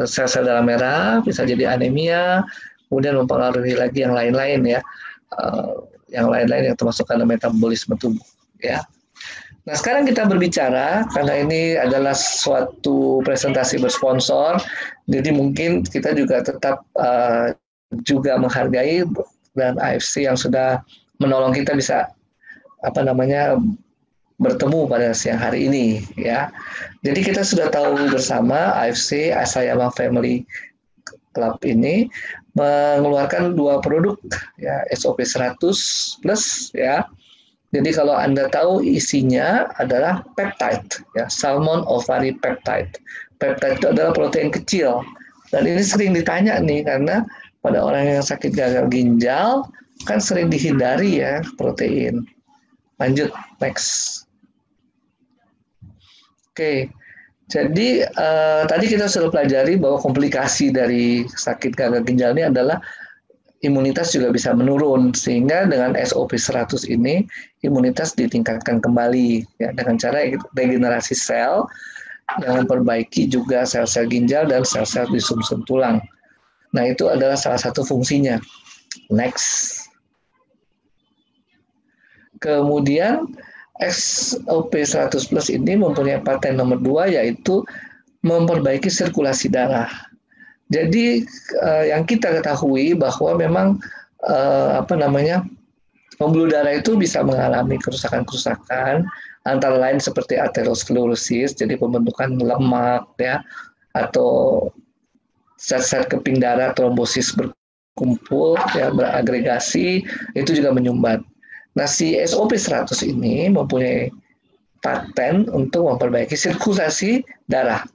sel-sel darah merah, bisa jadi anemia, kemudian mempengaruhi lagi yang lain-lain ya, yang lain-lain yang termasuk karena metabolisme tubuh. Ya. Nah sekarang kita berbicara karena ini adalah suatu presentasi bersponsor, jadi mungkin kita juga tetap juga menghargai dan AFC yang sudah menolong kita bisa bertemu pada siang hari ini ya. Jadi kita sudah tahu bersama AFC Asayama Family Club ini mengeluarkan 2 produk ya, SOP 100 plus ya. Jadi kalau Anda tahu isinya adalah peptide ya, salmon ovary peptide. Peptide itu adalah protein kecil. Dan ini sering ditanya nih karena pada orang yang sakit gagal ginjal kan sering dihindari ya protein. Lanjut, next. Oke, jadi tadi kita sudah pelajari bahwa komplikasi dari sakit gagal ginjal ini adalah imunitas juga bisa menurun, sehingga dengan SOP 100 ini imunitas ditingkatkan kembali ya, dengan cara regenerasi sel, dengan perbaiki juga sel-sel ginjal dan sel-sel di sumsum tulang. Nah, itu adalah salah satu fungsinya. Next. Kemudian SOP 100 plus ini mempunyai paten nomor 2 yaitu memperbaiki sirkulasi darah. Jadi yang kita ketahui bahwa memang pembuluh darah itu bisa mengalami kerusakan-kerusakan antara lain seperti aterosklerosis, jadi pembentukan lemak ya, atau zat-zat keping darah trombosis berkumpul ya, beragregasi, itu juga menyumbat. Nah, si SOP 100 ini mempunyai paten untuk memperbaiki sirkulasi darah.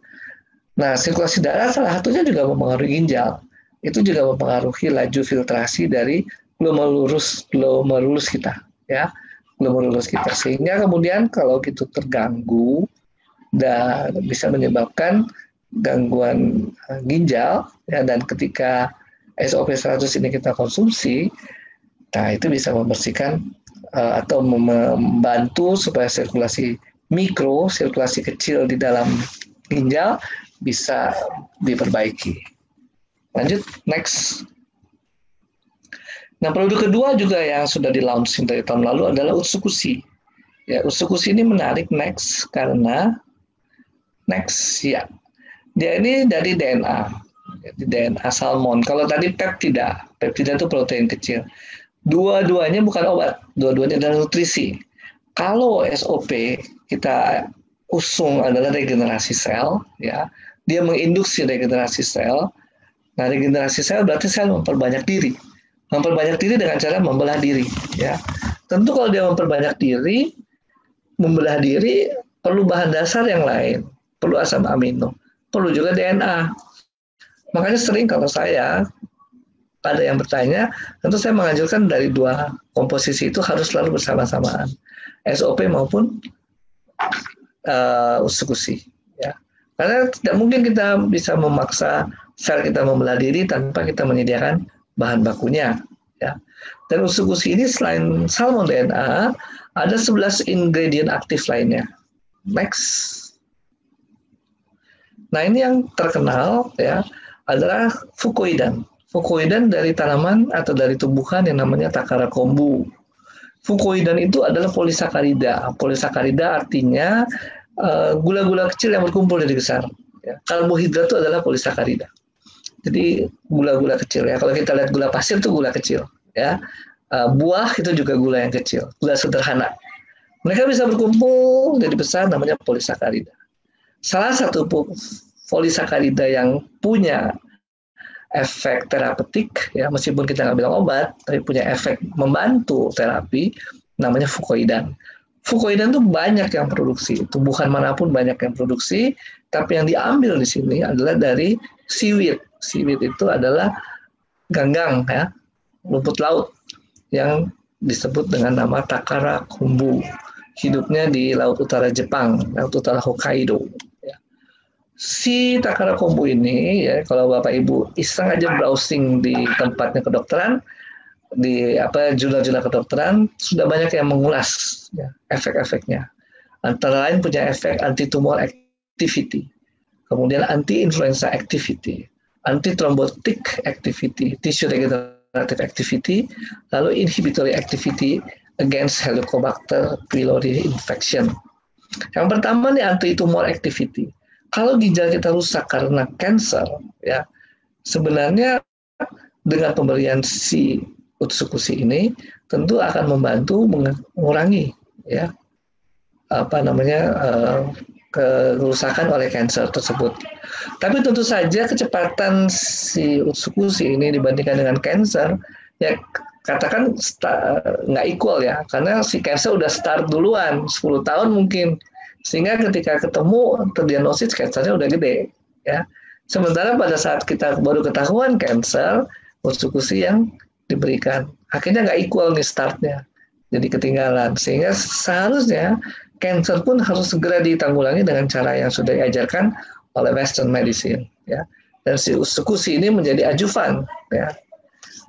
Nah, sirkulasi darah salah satunya juga mempengaruhi ginjal. Itu juga mempengaruhi laju filtrasi dari glomerulus kita, ya, glomerulus kita. Sehingga kemudian kalau itu terganggu dan bisa menyebabkan gangguan ginjal, ya, dan ketika SOP 100 ini kita konsumsi, nah itu bisa membersihkan atau membantu supaya sirkulasi mikro, sirkulasi kecil di dalam ginjal bisa diperbaiki. Lanjut, next. Nah, produk kedua juga yang sudah di-launching dari tahun lalu adalah Utsukushi. Ya, Utsukushi ini menarik next karena ya. Dia ini dari DNA. Jadi DNA salmon. Kalau tadi peptida itu protein kecil. Dua-duanya bukan obat, dua-duanya adalah nutrisi. Kalau SOP kita usung adalah regenerasi sel, ya, dia menginduksi regenerasi sel. Nah, regenerasi sel berarti sel memperbanyak diri. Memperbanyak diri dengan cara membelah diri, ya. Tentu kalau dia memperbanyak diri, membelah diri perlu bahan dasar yang lain, perlu asam amino, perlu juga DNA. Makanya sering kalau saya ada yang bertanya, tentu saya menganjurkan dari 2 komposisi itu harus selalu bersama-samaan, SOP maupun Utsukushi. Ya. Karena tidak mungkin kita bisa memaksa sel kita membelah diri tanpa kita menyediakan bahan bakunya. Ya. Dan Utsukushi ini selain salmon DNA, ada 11 ingredient aktif lainnya. Next. Nah, ini yang terkenal ya adalah fukoidan. Fukoidan dari tanaman atau dari tumbuhan yang namanya Takara kombu. Fukoidan itu adalah polisakarida. Polisakarida artinya gula-gula kecil yang berkumpul jadi besar. Ya. Karbohidrat itu adalah polisakarida. Jadi gula-gula kecil ya. Kalau kita lihat gula pasir itu gula kecil. Ya. Buah itu juga gula yang kecil, gula sederhana. Mereka bisa berkumpul jadi besar, namanya polisakarida. Salah satu polisakarida yang punya efek terapeutik, ya, meskipun kita nggak bilang obat, tapi punya efek membantu terapi, namanya fukoidan. Fukoidan itu banyak yang produksi, tumbuhan manapun banyak yang produksi, tapi yang diambil di sini adalah dari seaweed. Seaweed itu adalah ganggang, ya, rumput laut, yang disebut dengan nama Takara kombu. Hidupnya di Laut Utara Jepang, Laut Utara Hokkaido. Si Takara kombu ini, ya, kalau Bapak Ibu iseng aja browsing di tempatnya kedokteran, di jurnal-jurnal kedokteran, sudah banyak yang mengulas ya, efek-efeknya. Antara lain punya efek anti-tumor activity, kemudian anti-influenza activity, anti-thrombotic activity, tissue regenerative activity, lalu inhibitory activity against Helicobacter pylori infection. Yang pertama nih anti-tumor activity. Kalau ginjal kita rusak karena cancer, ya sebenarnya dengan pemberian si utskusi ini tentu akan membantu mengurangi ya kerusakan oleh kanker tersebut. Tapi tentu saja kecepatan si utskusi ini dibandingkan dengan kanker ya katakan nggak equal ya, karena si kanker udah start duluan 10 tahun mungkin, sehingga ketika ketemu terdiagnosis kankernya udah gede ya. Sementara pada saat kita baru ketahuan kanker, utskusi yang diberikan akhirnya nggak equal nih startnya, jadi ketinggalan, sehingga seharusnya kanker pun harus segera ditanggulangi dengan cara yang sudah diajarkan oleh Western medicine ya. Dan si utskusi ini menjadi adjuvan ya.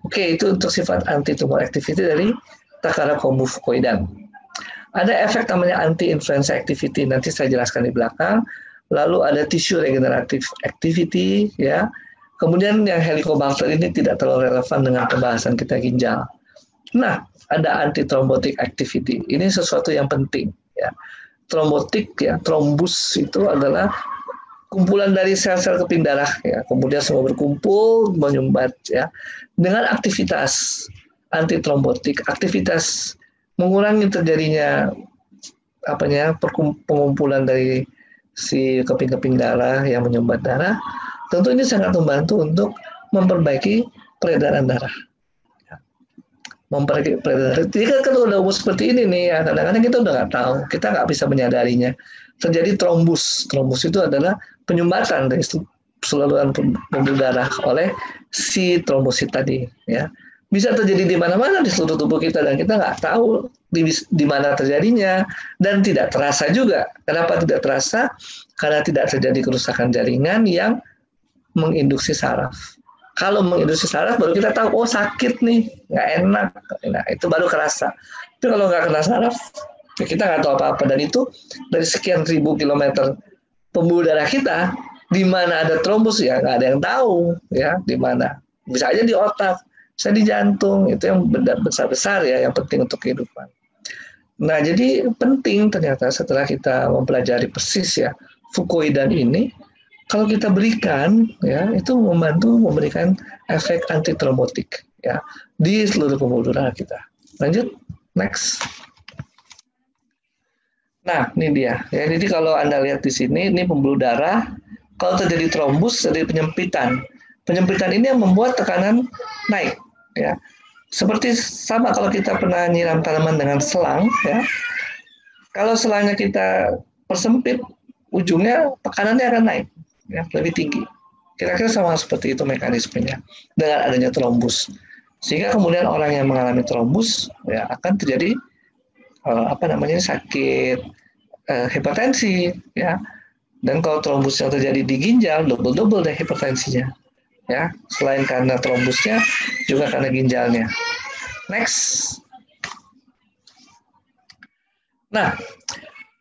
Oke, itu untuk sifat anti-tumor activity dari Takara kombu fucoidan. Ada efek namanya anti-influenza activity, nanti saya jelaskan di belakang. Lalu ada tissue regenerative activity ya. Kemudian yang Helicobacter ini tidak terlalu relevan dengan pembahasan kita ginjal. Nah, ada anti-thrombotic activity. Ini sesuatu yang penting ya. Trombotik ya, trombus itu adalah kumpulan dari sel-sel keping darah ya, kemudian semua berkumpul menyumbat ya dengan aktivitas antitrombotik, aktivitas mengurangi terjadinya pengumpulan dari si keping-keping darah yang menyumbat darah. Tentu ini sangat membantu untuk memperbaiki peredaran darah. Memperbaiki peredaran darah. Jadi kan kalau udah umur seperti ini nih, ya, kadang-kadang kita udah nggak tahu, kita nggak bisa menyadarinya. Terjadi trombus. Trombus itu adalah penyumbatan dari saluran pembuluh darah oleh si trombosit tadi. Ya, bisa terjadi di mana-mana di seluruh tubuh kita dan kita nggak tahu di mana terjadinya dan tidak terasa juga. Kenapa tidak terasa? Karena tidak terjadi kerusakan jaringan yang menginduksi saraf. Kalau menginduksi saraf baru kita tahu, oh sakit nih, nggak enak. Nah, itu baru kerasa. Tapi kalau nggak kena saraf, ya kita nggak tahu apa-apa. Dan itu dari sekian ribu kilometer pembuluh darah kita, di mana ada trombus ya nggak ada yang tahu ya di mana. Bisa aja di otak, bisa di jantung. Itu yang besar-besar ya, yang penting untuk kehidupan. Nah, jadi penting ternyata setelah kita mempelajari persis ya fucoidan ini, kalau kita berikan ya itu membantu memberikan efek antitrombotik ya di seluruh pembuluh darah kita. Lanjut, next. Nah, ini dia ya. Jadi kalau Anda lihat di sini, ini pembuluh darah. Kalau terjadi trombus, terjadi penyempitan. Penyempitan ini yang membuat tekanan naik ya. Seperti sama kalau kita pernah nyiram tanaman dengan selang ya. Kalau selangnya kita persempit, ujungnya tekanannya akan naik ya, lebih tinggi. Kira-kira sama seperti itu mekanismenya dengan adanya trombus. Sehingga kemudian orang yang mengalami trombus ya akan terjadi sakit hipertensi ya. Dan kalau trombus yang terjadi di ginjal double deh hipertensinya ya. Selain karena trombusnya juga karena ginjalnya. Next. Nah,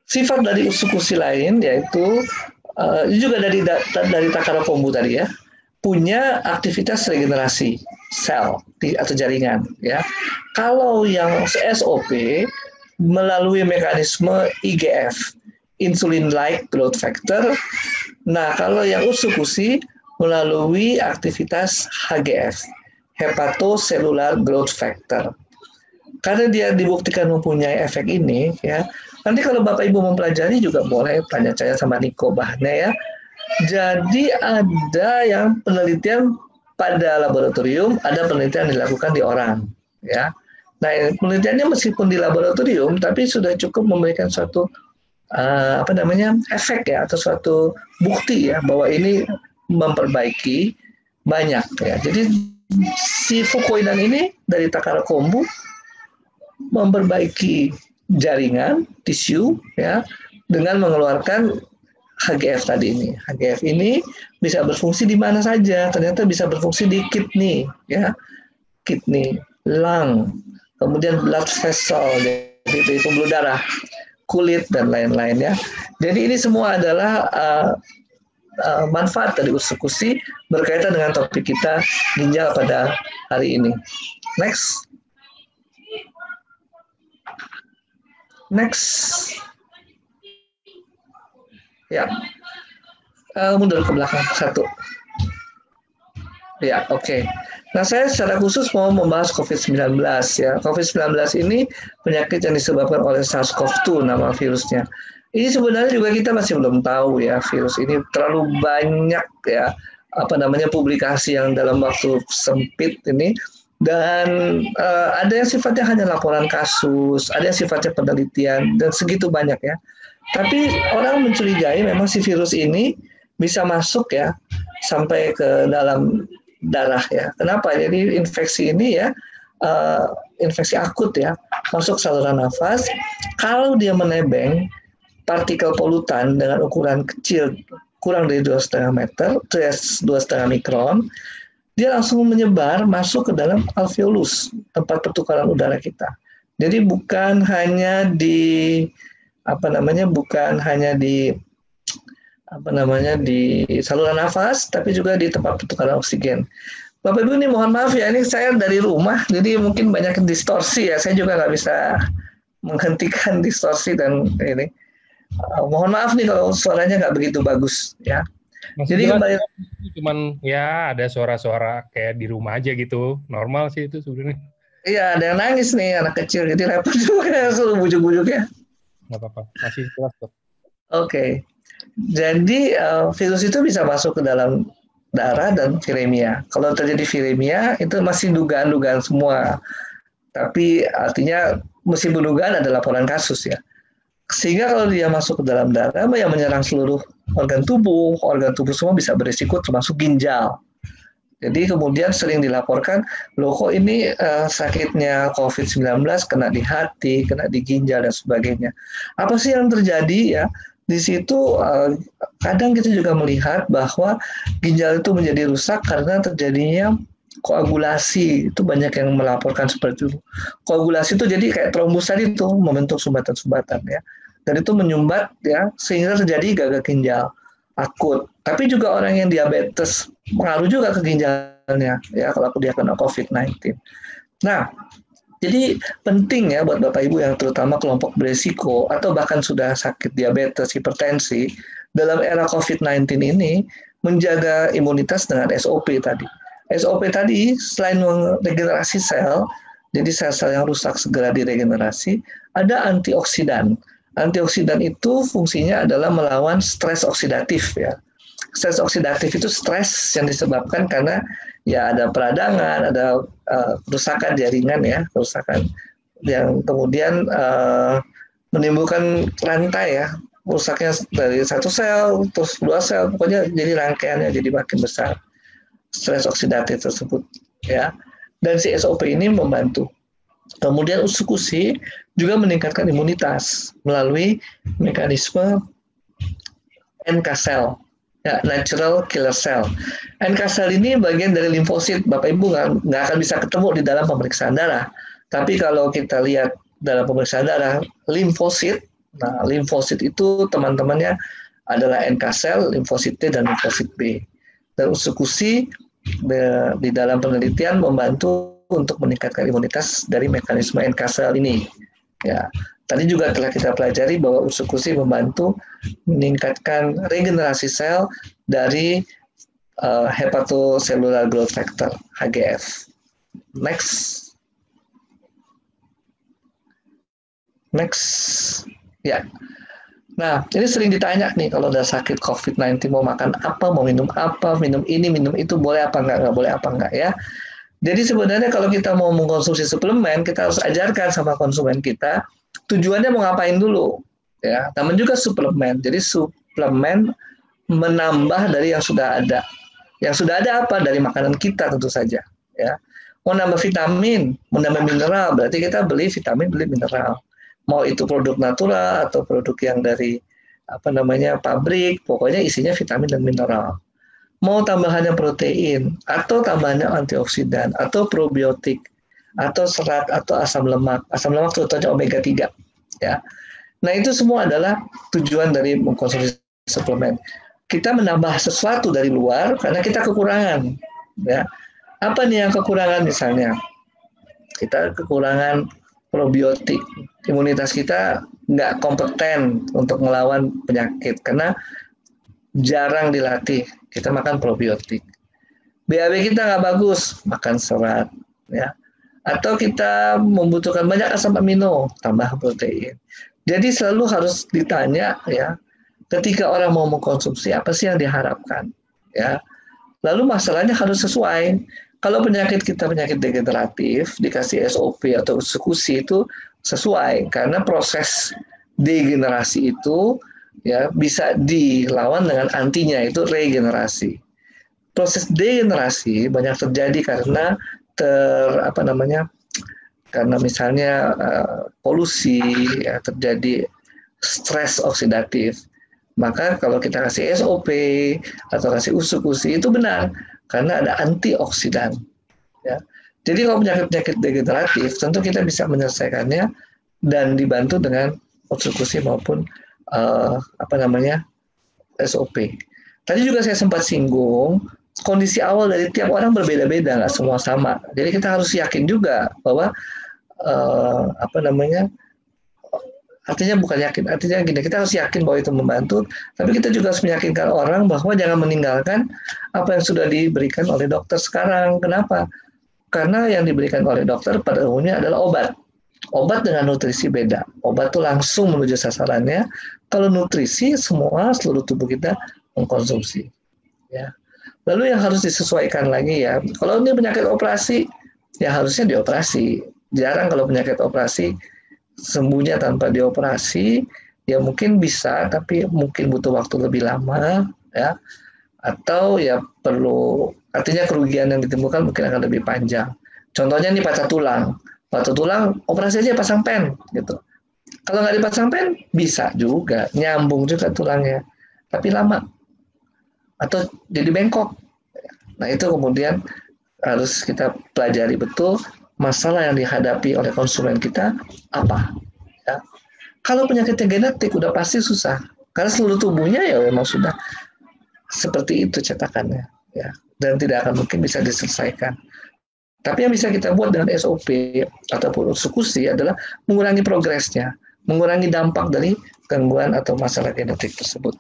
sifat dari utskusi lain yaitu juga dari Takara kombu tadi ya, punya aktivitas regenerasi sel atau jaringan ya. Kalau yang SOP melalui mekanisme IGF, insulin-like growth factor. Nah, kalau yang utskusi melalui aktivitas HGF, hepatocellular growth factor. Karena dia dibuktikan mempunyai efek ini ya. Nanti kalau Bapak Ibu mempelajari juga boleh tanya saya sama Niko bahannya ya. Jadi ada yang penelitian pada laboratorium, ada penelitian dilakukan di orang ya. Nah, penelitiannya meskipun di laboratorium tapi sudah cukup memberikan suatu efek ya atau suatu bukti ya bahwa ini memperbaiki banyak ya. Jadi si fucoidan ini dari Takara kombu memperbaiki jaringan tisu ya dengan mengeluarkan HGF tadi ini. HGF ini bisa berfungsi di mana saja. Ternyata bisa berfungsi di kidney ya. Kidney, lung, kemudian blood vessel, jadi pembuluh darah, kulit dan lain-lain ya. Jadi ini semua adalah manfaat dari utskusi berkaitan dengan topik kita ginjal pada hari ini. Next. Ya, mundur ke belakang satu. Ya, oke. Nah, saya secara khusus mau membahas COVID-19 ya. COVID-19 ini penyakit yang disebabkan oleh SARS-CoV-2 nama virusnya. Ini sebenarnya juga kita masih belum tahu ya, virus ini terlalu banyak ya, apa namanya, publikasi yang dalam waktu sempit ini, dan ada yang sifatnya hanya laporan kasus, ada yang sifatnya penelitian, dan segitu banyak ya. Tapi orang mencurigai memang si virus ini bisa masuk ya sampai ke dalam darah ya. Kenapa? Jadi infeksi ini ya, infeksi akut ya, masuk saluran nafas. Kalau dia menebeng partikel polutan dengan ukuran kecil, kurang dari 2,5 meter, 2,5 mikron, dia langsung menyebar masuk ke dalam alveolus, tempat pertukaran udara kita. Jadi bukan hanya di di saluran nafas, tapi juga di tempat pertukaran oksigen. Bapak Ibu, ini mohon maaf ya, ini saya dari rumah, jadi mungkin banyak distorsi ya. Saya juga nggak bisa menghentikan distorsi dan ini. Mohon maaf nih kalau suaranya nggak begitu bagus ya. Masih Jadi jelas, kembali, cuman ya ada suara-suara kayak di rumah aja gitu. Normal sih itu sebenarnya. iya ada yang nangis nih anak kecil, jadi repot juga suruh bujuk-bujuknya. Nggak apa-apa, masih jelas kok. Oke. Jadi virus itu bisa masuk ke dalam darah dan viremia. Kalau terjadi viremia itu masih dugaan-dugaan semua. Tapi artinya meski dugaan ada laporan kasus ya. Sehingga kalau dia masuk ke dalam darah yang menyerang seluruh organ tubuh semua bisa berisiko termasuk ginjal. Jadi kemudian sering dilaporkan, loh kok ini sakitnya COVID-19 kena di hati, kena di ginjal dan sebagainya. Apa sih yang terjadi ya? Di situ kadang kita juga melihat bahwa ginjal itu menjadi rusak karena terjadinya koagulasi. Itu banyak yang melaporkan seperti itu. Koagulasi itu jadi kayak trombus tadi itu membentuk sumbatan-sumbatan ya. Dan itu menyumbat ya sehingga terjadi gagal ginjal akut. Tapi juga orang yang diabetes pengaruh juga ke ginjalnya ya kalau dia kena COVID-19. Nah, jadi penting ya buat Bapak Ibu yang terutama kelompok beresiko atau bahkan sudah sakit diabetes, hipertensi, dalam era COVID-19 ini menjaga imunitas dengan SOP tadi. SOP tadi selain regenerasi sel, jadi sel-sel yang rusak segera diregenerasi, ada antioksidan. Antioksidan itu fungsinya adalah melawan stres oksidatif ya. Stres oksidatif itu stres yang disebabkan karena ya ada peradangan, ada kerusakan jaringan ya, kerusakan yang kemudian menimbulkan rantai ya, rusaknya dari satu sel, terus dua sel, pokoknya jadi rangkaiannya jadi makin besar, stres oksidatif tersebut ya. Dan si SOP ini membantu. Kemudian usukusi juga meningkatkan imunitas melalui mekanisme NK cell. Ya, natural killer cell. NK cell ini bagian dari limfosit. Bapak Ibu nggak akan bisa ketemu di dalam pemeriksaan darah. Tapi kalau kita lihat dalam pemeriksaan darah, limfosit, nah limfosit itu teman-temannya adalah NK cell, limfosit T dan limfosit B. Dan usukusi di dalam penelitian membantu untuk meningkatkan imunitas dari mekanisme NK cell ini. Ya, tadi juga telah kita pelajari bahwa usukusi membantu meningkatkan regenerasi sel dari hepatocellular growth factor (HGF). Next. Ya. Nah, ini sering ditanya nih kalau udah sakit COVID-19 mau makan apa, mau minum apa, minum ini, minum itu, boleh apa enggak boleh apa enggak ya. Jadi sebenarnya kalau kita mau mengkonsumsi suplemen, kita harus ajarkan sama konsumen kita tujuannya mau ngapain dulu ya. Namanya juga suplemen. Jadi suplemen menambah dari yang sudah ada. Yang sudah ada apa? Dari makanan kita tentu saja ya. Mau nambah vitamin, mau nambah mineral, berarti kita beli vitamin, beli mineral. Mau itu produk natural atau produk yang dari pabrik, pokoknya isinya vitamin dan mineral. Mau tambahannya protein, atau tambahannya antioksidan, atau probiotik, atau serat, atau asam lemak. Asam lemak contohnya omega 3. Ya. Nah itu semua adalah tujuan dari mengkonsumsi suplemen. Kita menambah sesuatu dari luar karena kita kekurangan. Ya. Apa nih yang kekurangan misalnya? Kita kekurangan probiotik. Imunitas kita nggak kompeten untuk melawan penyakit karena jarang dilatih. Kita makan probiotik. BAB kita nggak bagus, makan serat, ya. Atau kita membutuhkan banyak asam amino, tambah protein. Jadi selalu harus ditanya, ya, ketika orang mau mengkonsumsi apa sih yang diharapkan, ya. Lalu masalahnya harus sesuai. Kalau penyakit kita penyakit degeneratif, dikasih SOP atau eksekusi itu sesuai, karena proses degenerasi itu ya bisa dilawan dengan antinya, itu regenerasi. Proses degenerasi banyak terjadi karena karena misalnya polusi, ya, terjadi stres oksidatif. Maka kalau kita kasih SOP atau kasih usuk-usi itu benar karena ada antioksidan. Ya. Jadi kalau penyakit-penyakit degeneratif tentu kita bisa menyelesaikannya dan dibantu dengan usuk-usi maupun SOP. Tadi juga saya sempat singgung kondisi awal dari tiap orang berbeda-beda, nggak semua sama. Jadi kita harus yakin juga bahwa artinya bukan yakin, artinya gini, kita harus yakin bahwa itu membantu, tapi kita juga harus meyakinkan orang bahwa jangan meninggalkan apa yang sudah diberikan oleh dokter sekarang. Kenapa? Karena yang diberikan oleh dokter pada umumnya adalah obat. Obat dengan nutrisi beda. Obat itu langsung menuju sasarannya. Kalau nutrisi, semua seluruh tubuh kita mengkonsumsi. Ya. Lalu yang harus disesuaikan lagi ya, kalau ini penyakit operasi, ya harusnya dioperasi. Jarang kalau penyakit operasi sembuhnya tanpa dioperasi, ya mungkin bisa, tapi mungkin butuh waktu lebih lama, ya. Atau ya perlu, artinya kerugian yang ditimbulkan mungkin akan lebih panjang. Contohnya nih patah tulang. Patah tulang, operasi aja pasang pen, gitu. Kalau nggak dipasang pen, bisa juga, nyambung juga tulangnya, tapi lama. Atau jadi bengkok. Nah itu kemudian harus kita pelajari betul masalah yang dihadapi oleh konsumen kita apa. Ya. Kalau penyakitnya genetik udah pasti susah, karena seluruh tubuhnya ya memang sudah seperti itu cetakannya, ya, dan tidak akan mungkin bisa diselesaikan. Tapi yang bisa kita buat dengan SOP ataupun eksekusi adalah mengurangi progresnya, mengurangi dampak dari gangguan atau masalah genetik tersebut.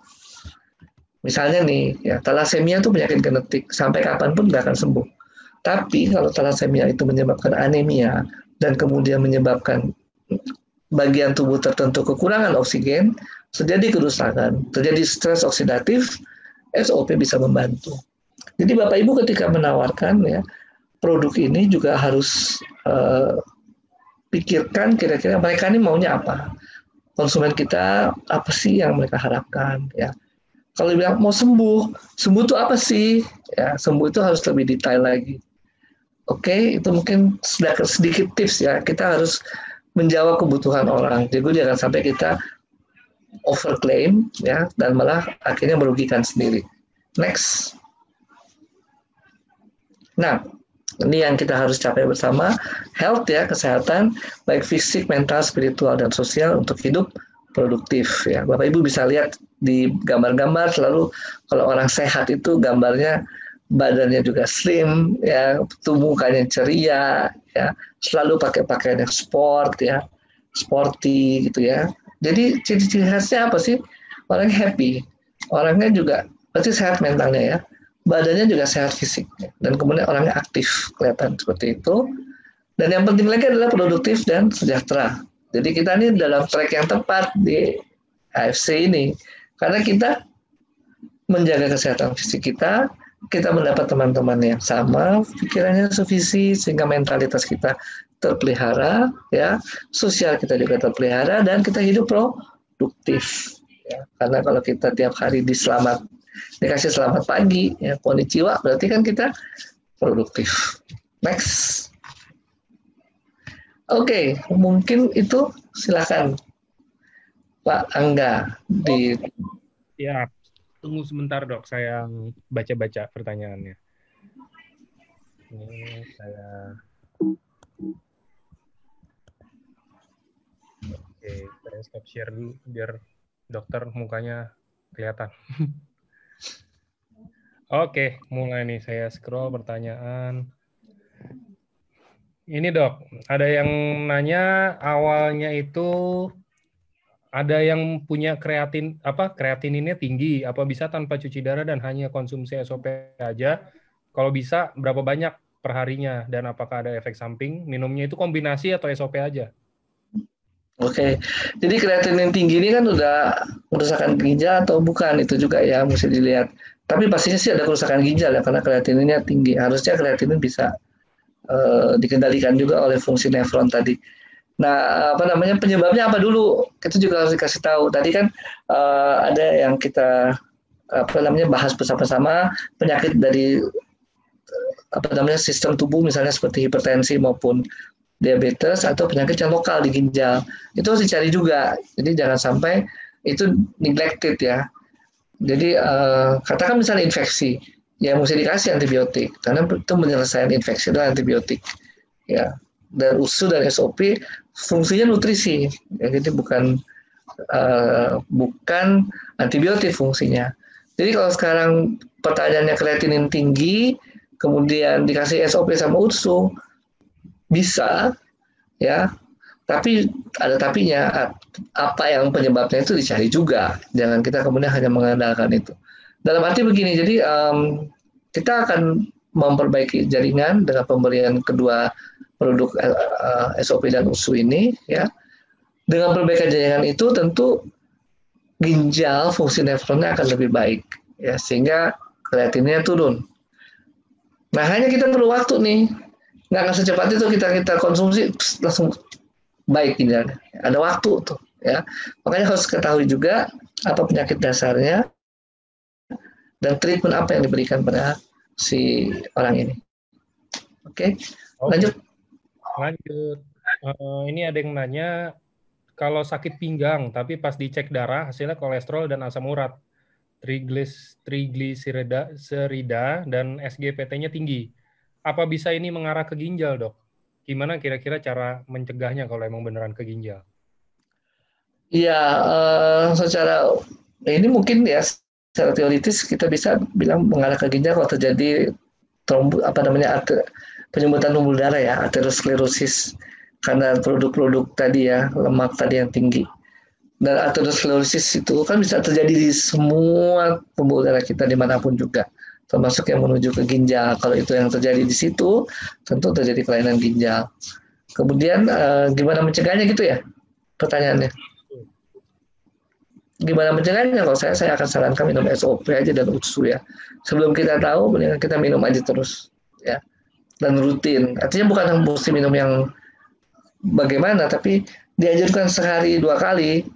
Misalnya nih, ya, thalassemia itu penyakit genetik, sampai kapanpun nggak akan sembuh. Tapi kalau thalassemia itu menyebabkan anemia dan kemudian menyebabkan bagian tubuh tertentu kekurangan oksigen, terjadi kerusakan, terjadi stres oksidatif, SOP bisa membantu. Jadi Bapak Ibu ketika menawarkan ya produk ini juga harus pikirkan kira-kira mereka ini maunya apa. Konsumen kita apa sih yang mereka harapkan ya. Kalau bilang mau sembuh, sembuh itu apa sih? Ya, sembuh itu harus lebih detail lagi. Oke, itu mungkin sedikit tips ya. Kita harus menjawab kebutuhan orang. Jadi jangan sampai kita overclaim ya dan malah akhirnya merugikan sendiri. Next. Nah, ini yang kita harus capai bersama, health ya, kesehatan baik fisik, mental, spiritual dan sosial untuk hidup produktif ya. Bapak Ibu bisa lihat di gambar-gambar selalu kalau orang sehat itu gambarnya badannya juga slim ya, tubuh mukanya ceria ya, selalu pakai pakaian yang sport ya, sporty gitu ya. Jadi ciri-ciri khasnya apa sih? Orangnya happy, orangnya juga pasti sehat mentalnya ya, badannya juga sehat fisik dan kemudian orangnya aktif kelihatan seperti itu. Dan yang penting lagi adalah produktif dan sejahtera. Jadi kita ini dalam track yang tepat di AFC ini. Karena kita menjaga kesehatan fisik kita, kita mendapat teman-teman yang sama, pikirannya sevisi, sehingga mentalitas kita terpelihara, ya, sosial kita juga terpelihara, dan kita hidup produktif. Ya. Karena kalau kita tiap hari dikasih selamat pagi, ya, konnichiwa, berarti kan kita produktif. Next. Oke, mungkin itu silakan Pak Angga di. Ya, tunggu sebentar dok, saya baca-baca pertanyaannya. Ini saya stop share dulu biar dokter mukanya kelihatan. Oke, mulai nih saya scroll pertanyaan. Ini dok, ada yang nanya awalnya itu ada yang punya kreatininnya tinggi, apa bisa tanpa cuci darah dan hanya konsumsi SOP aja? Kalau bisa, berapa banyak per harinya? Dan apakah ada efek samping? Minumnya itu kombinasi atau SOP aja? Oke, jadi kreatinin tinggi ini kan udah kerusakan ginjal atau bukan, itu juga ya mesti dilihat. Tapi pastinya sih ada kerusakan ginjal ya, karena kreatininnya tinggi. Harusnya kreatinin bisa dikendalikan juga oleh fungsi nefron tadi. Nah, apa namanya, penyebabnya apa dulu? Itu juga harus dikasih tahu. Tadi kan ada yang kita apa namanya bahas bersama-sama, penyakit dari apa namanya sistem tubuh, misalnya seperti hipertensi maupun diabetes atau penyakit yang lokal di ginjal. Itu harus dicari juga. Jadi jangan sampai itu neglected ya. Jadi katakan misalnya infeksi, ya mesti dikasih antibiotik karena itu menyelesaikan infeksi dengan antibiotik. Ya. Dan USU dan SOP fungsinya nutrisi, ya, jadi bukan antibiotik fungsinya. Jadi kalau sekarang pertanyaannya kreatinin tinggi, kemudian dikasih SOP sama USU, bisa, ya. Tapi ada tapinya, apa yang penyebabnya itu dicari juga. Jangan kita kemudian hanya mengandalkan itu. Dalam arti begini, jadi kita akan memperbaiki jaringan dengan pemberian kedua produk SOP dan USU ini, ya. Dengan perbaikan jaringan itu tentu ginjal fungsi nefronnya akan lebih baik, ya, sehingga kreatinnya turun. Nah, hanya kita perlu waktu nih, nggak akan secepat itu kita konsumsi langsung baik ginjalnya. Ada waktu tuh, ya. Makanya harus ketahui juga apa penyakit dasarnya dan treatment apa yang diberikan pada si orang ini. Oke, lanjut. Lanjut. Ini ada yang nanya, kalau sakit pinggang, tapi pas dicek darah, hasilnya kolesterol dan asam urat, trigliserida dan SGPT-nya tinggi. Apa bisa ini mengarah ke ginjal, dok? Gimana kira-kira cara mencegahnya kalau emang beneran ke ginjal? Iya, secara ini mungkin ya, secara teoritis kita bisa bilang mengarah ke ginjal kalau terjadi penyumbatan pembuluh darah ya, aterosklerosis, karena produk-produk tadi ya, lemak tadi yang tinggi. Dan aterosklerosis itu kan bisa terjadi di semua pembuluh darah kita dimanapun juga, termasuk yang menuju ke ginjal. Kalau itu yang terjadi di situ, tentu terjadi kelainan ginjal. Kemudian gimana mencegahnya gitu ya pertanyaannya? Gimana mencegahnya? Kalau saya akan sarankan minum SOP aja dan USU ya. Sebelum kita tahu, mendingan kita minum aja terus ya, dan rutin. Artinya bukan mesti minum yang bagaimana, tapi dianjurkan sehari 2 kali,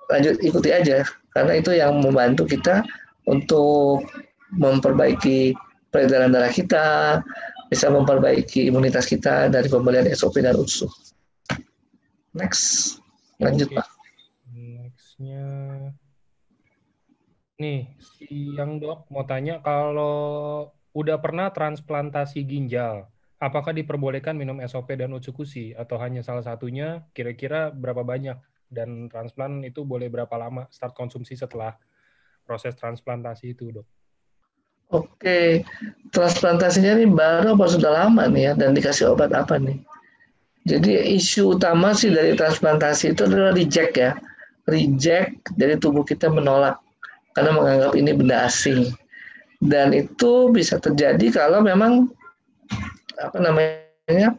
lanjut ikuti aja, karena itu yang membantu kita untuk memperbaiki peredaran darah kita, bisa memperbaiki imunitas kita dari pemberian SOP dan USU. Next, lanjut Pak. Nextnya, nih, yang dok mau tanya, kalau udah pernah transplantasi ginjal, apakah diperbolehkan minum SOP dan USU-KUSI atau hanya salah satunya? Kira-kira berapa banyak? Dan transplant itu boleh berapa lama start konsumsi setelah proses transplantasi itu, dok? Oke, transplantasinya ini baru apa sudah lama nih ya, dan dikasih obat apa nih? Jadi isu utama sih dari transplantasi itu adalah reject ya, reject dari tubuh kita menolak karena menganggap ini benda asing. Dan itu bisa terjadi kalau memang apa namanya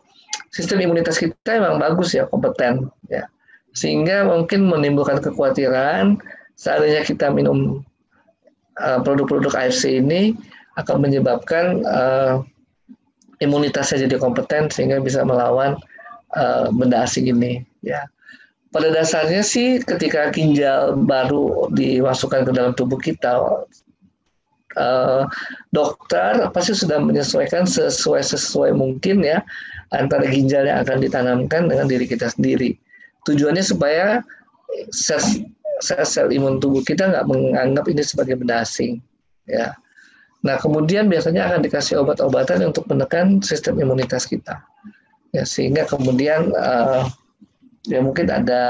sistem imunitas kita memang bagus ya, kompeten ya, sehingga mungkin menimbulkan kekhawatiran seandainya kita minum produk-produk AFC ini akan menyebabkan imunitasnya jadi kompeten sehingga bisa melawan benda asing ini ya. Pada dasarnya sih ketika ginjal baru dimasukkan ke dalam tubuh kita, dokter pasti sudah menyesuaikan sesuai mungkin ya antara ginjal yang akan ditanamkan dengan diri kita sendiri. Tujuannya supaya sel imun tubuh kita nggak menganggap ini sebagai benda asing ya. Nah kemudian biasanya akan dikasih obat-obatan untuk menekan sistem imunitas kita ya, sehingga kemudian ya mungkin ada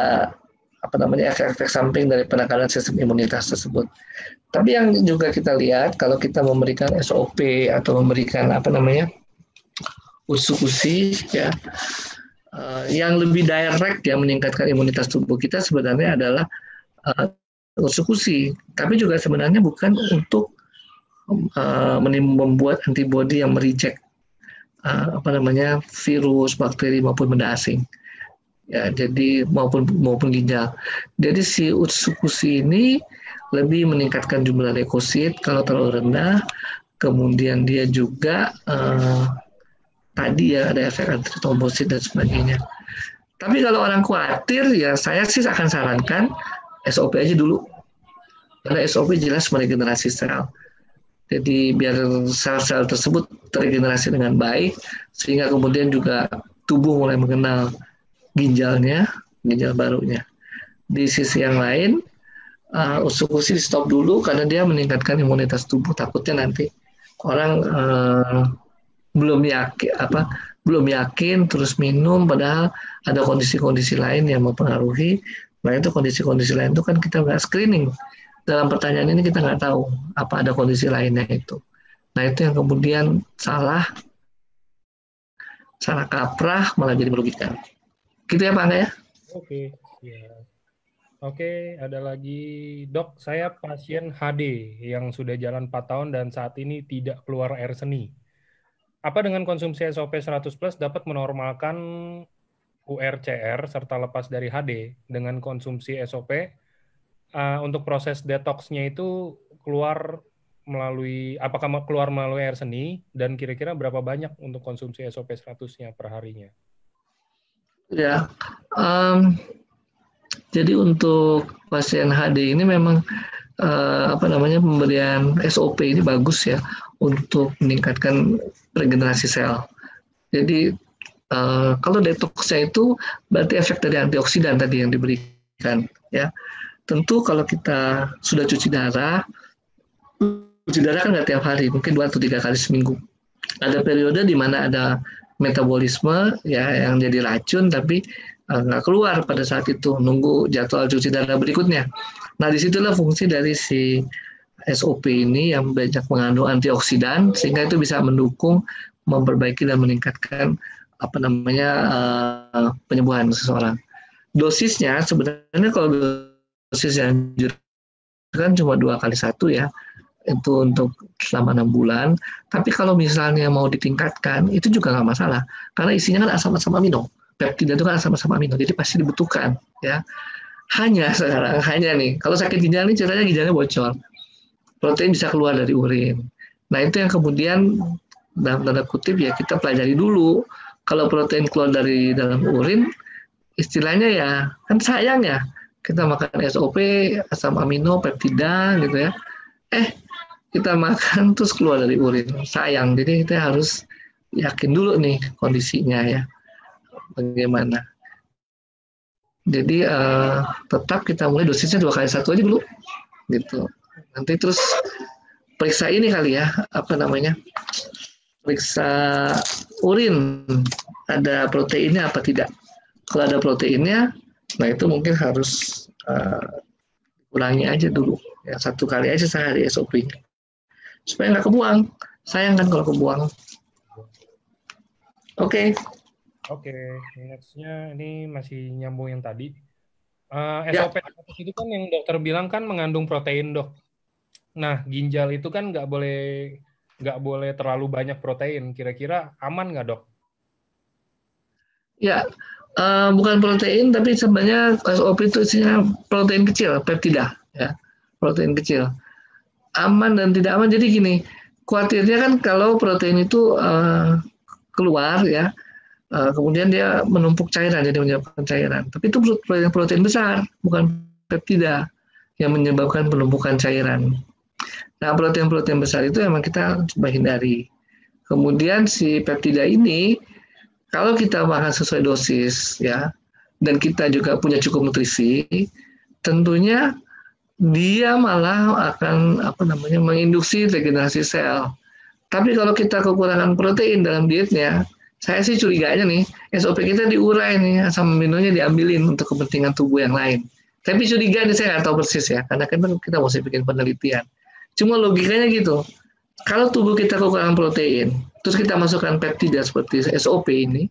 apa namanya efek-efek samping dari penekanan sistem imunitas tersebut. Tapi yang juga kita lihat kalau kita memberikan SOP atau memberikan apa namanya USU-KUSI ya, yang lebih direct ya meningkatkan imunitas tubuh kita sebenarnya adalah USU-KUSI. Tapi juga sebenarnya bukan untuk membuat antibodi yang mereject virus, bakteri maupun benda asing. Ya, jadi maupun ginjal. Jadi si utsikusi ini lebih meningkatkan jumlah leukosit kalau terlalu rendah. Kemudian dia juga tadi ya ada efek antitrombosit dan sebagainya. Tapi kalau orang khawatir, ya saya sih akan sarankan SOP aja dulu. Karena SOP jelas meregenerasi sel. Jadi biar sel-sel tersebut terregenerasi dengan baik, sehingga kemudian juga tubuh mulai mengenal ginjal barunya. Di sisi yang lain, utsikusi stop dulu karena dia meningkatkan imunitas tubuh. Takutnya nanti orang belum yakin terus minum, padahal ada kondisi-kondisi lain yang mempengaruhi. Nah itu kondisi-kondisi lain itu kan kita nggak screening. Dalam pertanyaan ini kita nggak tahu apa ada kondisi lainnya itu. Nah itu yang kemudian salah kaprah malah jadi merugikan. Gitu ya Pak Angga ya? Oke, ya. Oke, ada lagi dok, saya pasien HD yang sudah jalan 4 tahun dan saat ini tidak keluar air seni. Apa dengan konsumsi SOP 100 plus dapat menormalkan URCR serta lepas dari HD dengan konsumsi SOP? Untuk proses detoksnya itu apakah keluar melalui air seni dan kira-kira berapa banyak untuk konsumsi SOP 100-nya per harinya? Ya, jadi untuk pasien HD ini memang pemberian SOP ini bagus ya untuk meningkatkan regenerasi sel. Jadi kalau detoksnya itu berarti efek dari antioksidan tadi yang diberikan ya. Tentu kalau kita sudah cuci darah kan nggak tiap hari, mungkin 2 atau 3 kali seminggu. Ada periode di mana ada metabolisme ya yang jadi racun tapi nggak keluar pada saat itu, nunggu jadwal cuci darah berikutnya. Nah disitulah fungsi dari si SOP ini yang banyak mengandung antioksidan sehingga itu bisa mendukung, memperbaiki dan meningkatkan penyembuhan seseorang. Dosisnya sebenarnya kalau dosis yang kan cuma 2 kali 1 ya, itu untuk selama 6 bulan. Tapi kalau misalnya mau ditingkatkan, itu juga nggak masalah. Karena isinya kan asam-asam amino. Peptida itu kan asam-asam amino, jadi pasti dibutuhkan. Ya. Hanya nih, kalau sakit ginjal ini ceritanya ginjalnya bocor. Protein bisa keluar dari urin. Nah itu yang kemudian dalam tanda kutip ya kita pelajari dulu. Kalau protein keluar dari dalam urin, istilahnya ya, kan sayang ya. Kita makan SOP, asam amino, peptida gitu ya. Kita makan terus keluar dari urin. Sayang, jadi kita harus yakin dulu nih kondisinya ya. Bagaimana. Jadi tetap kita mulai dosisnya 2 kali 1 aja dulu. Gitu. Nanti terus periksa ini kali ya, periksa urin. Ada proteinnya apa tidak. Kalau ada proteinnya, nah itu mungkin harus kurangi aja dulu. Ya, 1 kali aja sehari SOP-nya. Supaya nggak kebuang. Sayang kan kalau kebuang. Oke. Oke, next-nya ini masih nyambung yang tadi. Ya. SOP itu kan yang dokter bilang kan mengandung protein, dok. Nah, ginjal itu kan nggak boleh terlalu banyak protein. Kira-kira aman nggak, dok? Ya, bukan protein, tapi sebenarnya SOP itu isinya protein kecil, peptida, ya, protein kecil. Aman dan tidak aman. Jadi gini, khawatirnya kan kalau protein itu keluar, ya, kemudian dia menumpuk cairan, jadi menyebabkan cairan. Tapi itu protein besar, bukan peptida yang menyebabkan penumpukan cairan. Nah, protein-protein besar itu memang kita coba hindari. Kemudian si peptida ini kalau kita makan sesuai dosis ya, dan kita juga punya cukup nutrisi, tentunya dia malah akan menginduksi regenerasi sel. Tapi kalau kita kekurangan protein dalam dietnya, saya sih curiganya nih, SOP kita diurai nih, asam aminonya diambilin untuk kepentingan tubuh yang lain. Tapi curiga nih saya nggak tahu persis ya, karena kan kita mesti bikin penelitian. Cuma logikanya gitu, kalau tubuh kita kekurangan protein, terus kita masukkan peptida seperti SOP ini,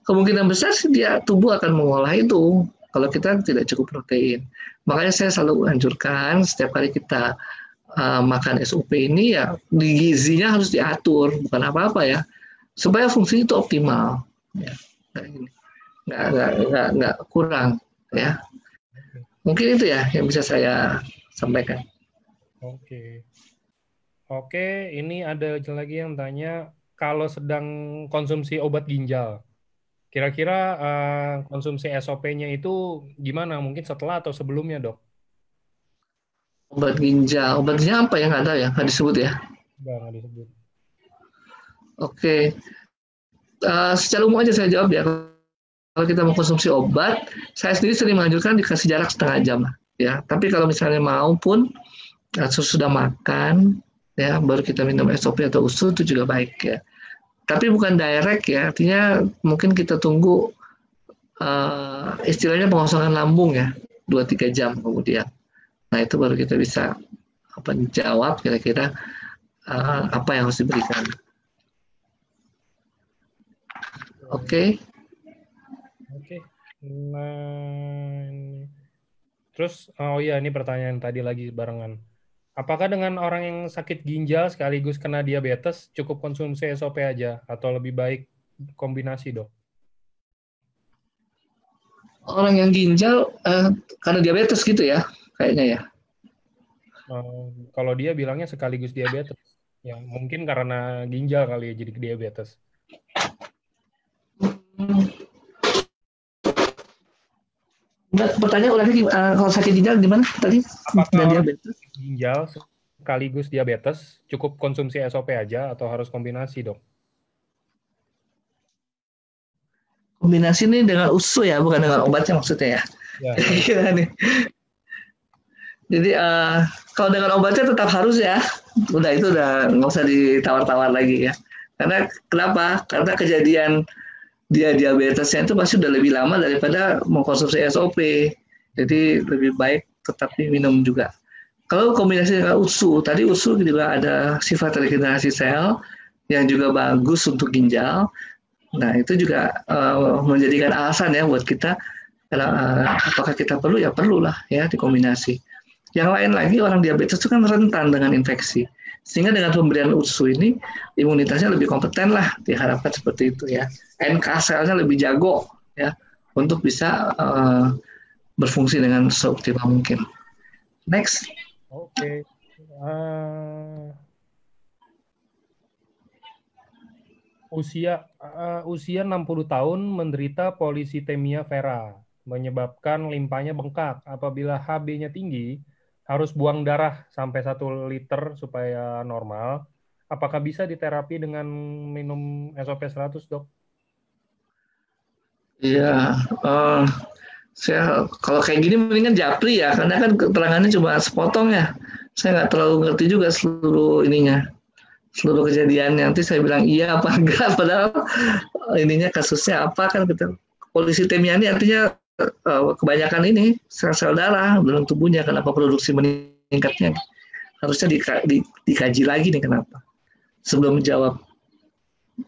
kemungkinan besar sih tubuh akan mengolah itu kalau kita tidak cukup protein. Makanya saya selalu anjurkan setiap kali kita makan SOP ini ya di gizinya harus diatur, bukan apa-apa ya, supaya fungsi itu optimal, ya, nggak kurang, ya. Mungkin itu ya yang bisa saya sampaikan. Oke, oke. Ini ada lagi yang tanya, kalau sedang konsumsi obat ginjal, kira-kira konsumsi SOP-nya itu gimana? Mungkin setelah atau sebelumnya, Dok? Obatnya apa yang ada ya, nggak disebut ya. Nggak disebut. Oke, secara umum aja saya jawab ya. Kalau kita mau konsumsi obat, saya sendiri sering menganjurkan dikasih jarak setengah jam lah, ya. Tapi kalau misalnya mau pun sudah makan, ya baru kita minum SOP atau usul itu juga baik ya. Tapi bukan direct ya, artinya mungkin kita tunggu istilahnya pengosongan lambung ya, 2-3 jam kemudian. Nah itu baru kita bisa jawab kira-kira apa yang harus diberikan. Oke. Nah, terus oh iya, ini pertanyaan tadi lagi barengan. Apakah dengan orang yang sakit ginjal sekaligus kena diabetes cukup konsumsi SOP aja atau lebih baik kombinasi, Dok? Orang yang ginjal karena diabetes gitu ya, kayaknya ya. Kalau dia bilangnya sekaligus diabetes, ya mungkin karena ginjal kali ya jadi diabetes. Pertanyaan ulangi, kalau sakit ginjal gimana tadi? Apakah diabetes ginjal sekaligus diabetes cukup konsumsi SOP aja atau harus kombinasi, Dok? Kombinasi ini dengan usus ya, bukan dengan obatnya maksudnya ya. Ya. Nih. Jadi kalau dengan obatnya tetap harus ya. Itu udah nggak usah ditawar-tawar lagi ya. Karena kenapa? Karena kejadian dia diabetesnya itu pasti udah lebih lama daripada mengkonsumsi SOP. Jadi lebih baik tetap diminum juga. Kalau kombinasi dengan USU, tadi USU juga ada sifat regenerasi sel yang juga bagus untuk ginjal. Nah itu juga menjadikan alasan ya buat kita, apakah kita perlu ya perlulah ya dikombinasi. Yang lain lagi orang diabetes itu kan rentan dengan infeksi. Sehingga dengan pemberian USU ini imunitasnya lebih kompeten lah, diharapkan seperti itu ya. NK selnya lebih jago ya untuk bisa berfungsi dengan seoptimal mungkin. Next. Oke. Usia 60 tahun menderita polisitemia vera, menyebabkan limpahnya bengkak. Apabila HB-nya tinggi, harus buang darah sampai 1 liter supaya normal. Apakah bisa diterapi dengan minum SOP 100, Dok? Iya, saya kalau kayak gini mendingan japri ya, karena kan keterangannya cuma sepotong ya. Saya nggak terlalu ngerti juga seluruh ininya, seluruh kejadiannya. Nanti saya bilang iya apa enggak, padahal ininya kasusnya apa kan kita. Polisitemia ini artinya kebanyakan ini sel-sel darah dalam tubuhnya, kenapa produksi meningkatnya. Harusnya dikaji lagi nih kenapa. Sebelum menjawab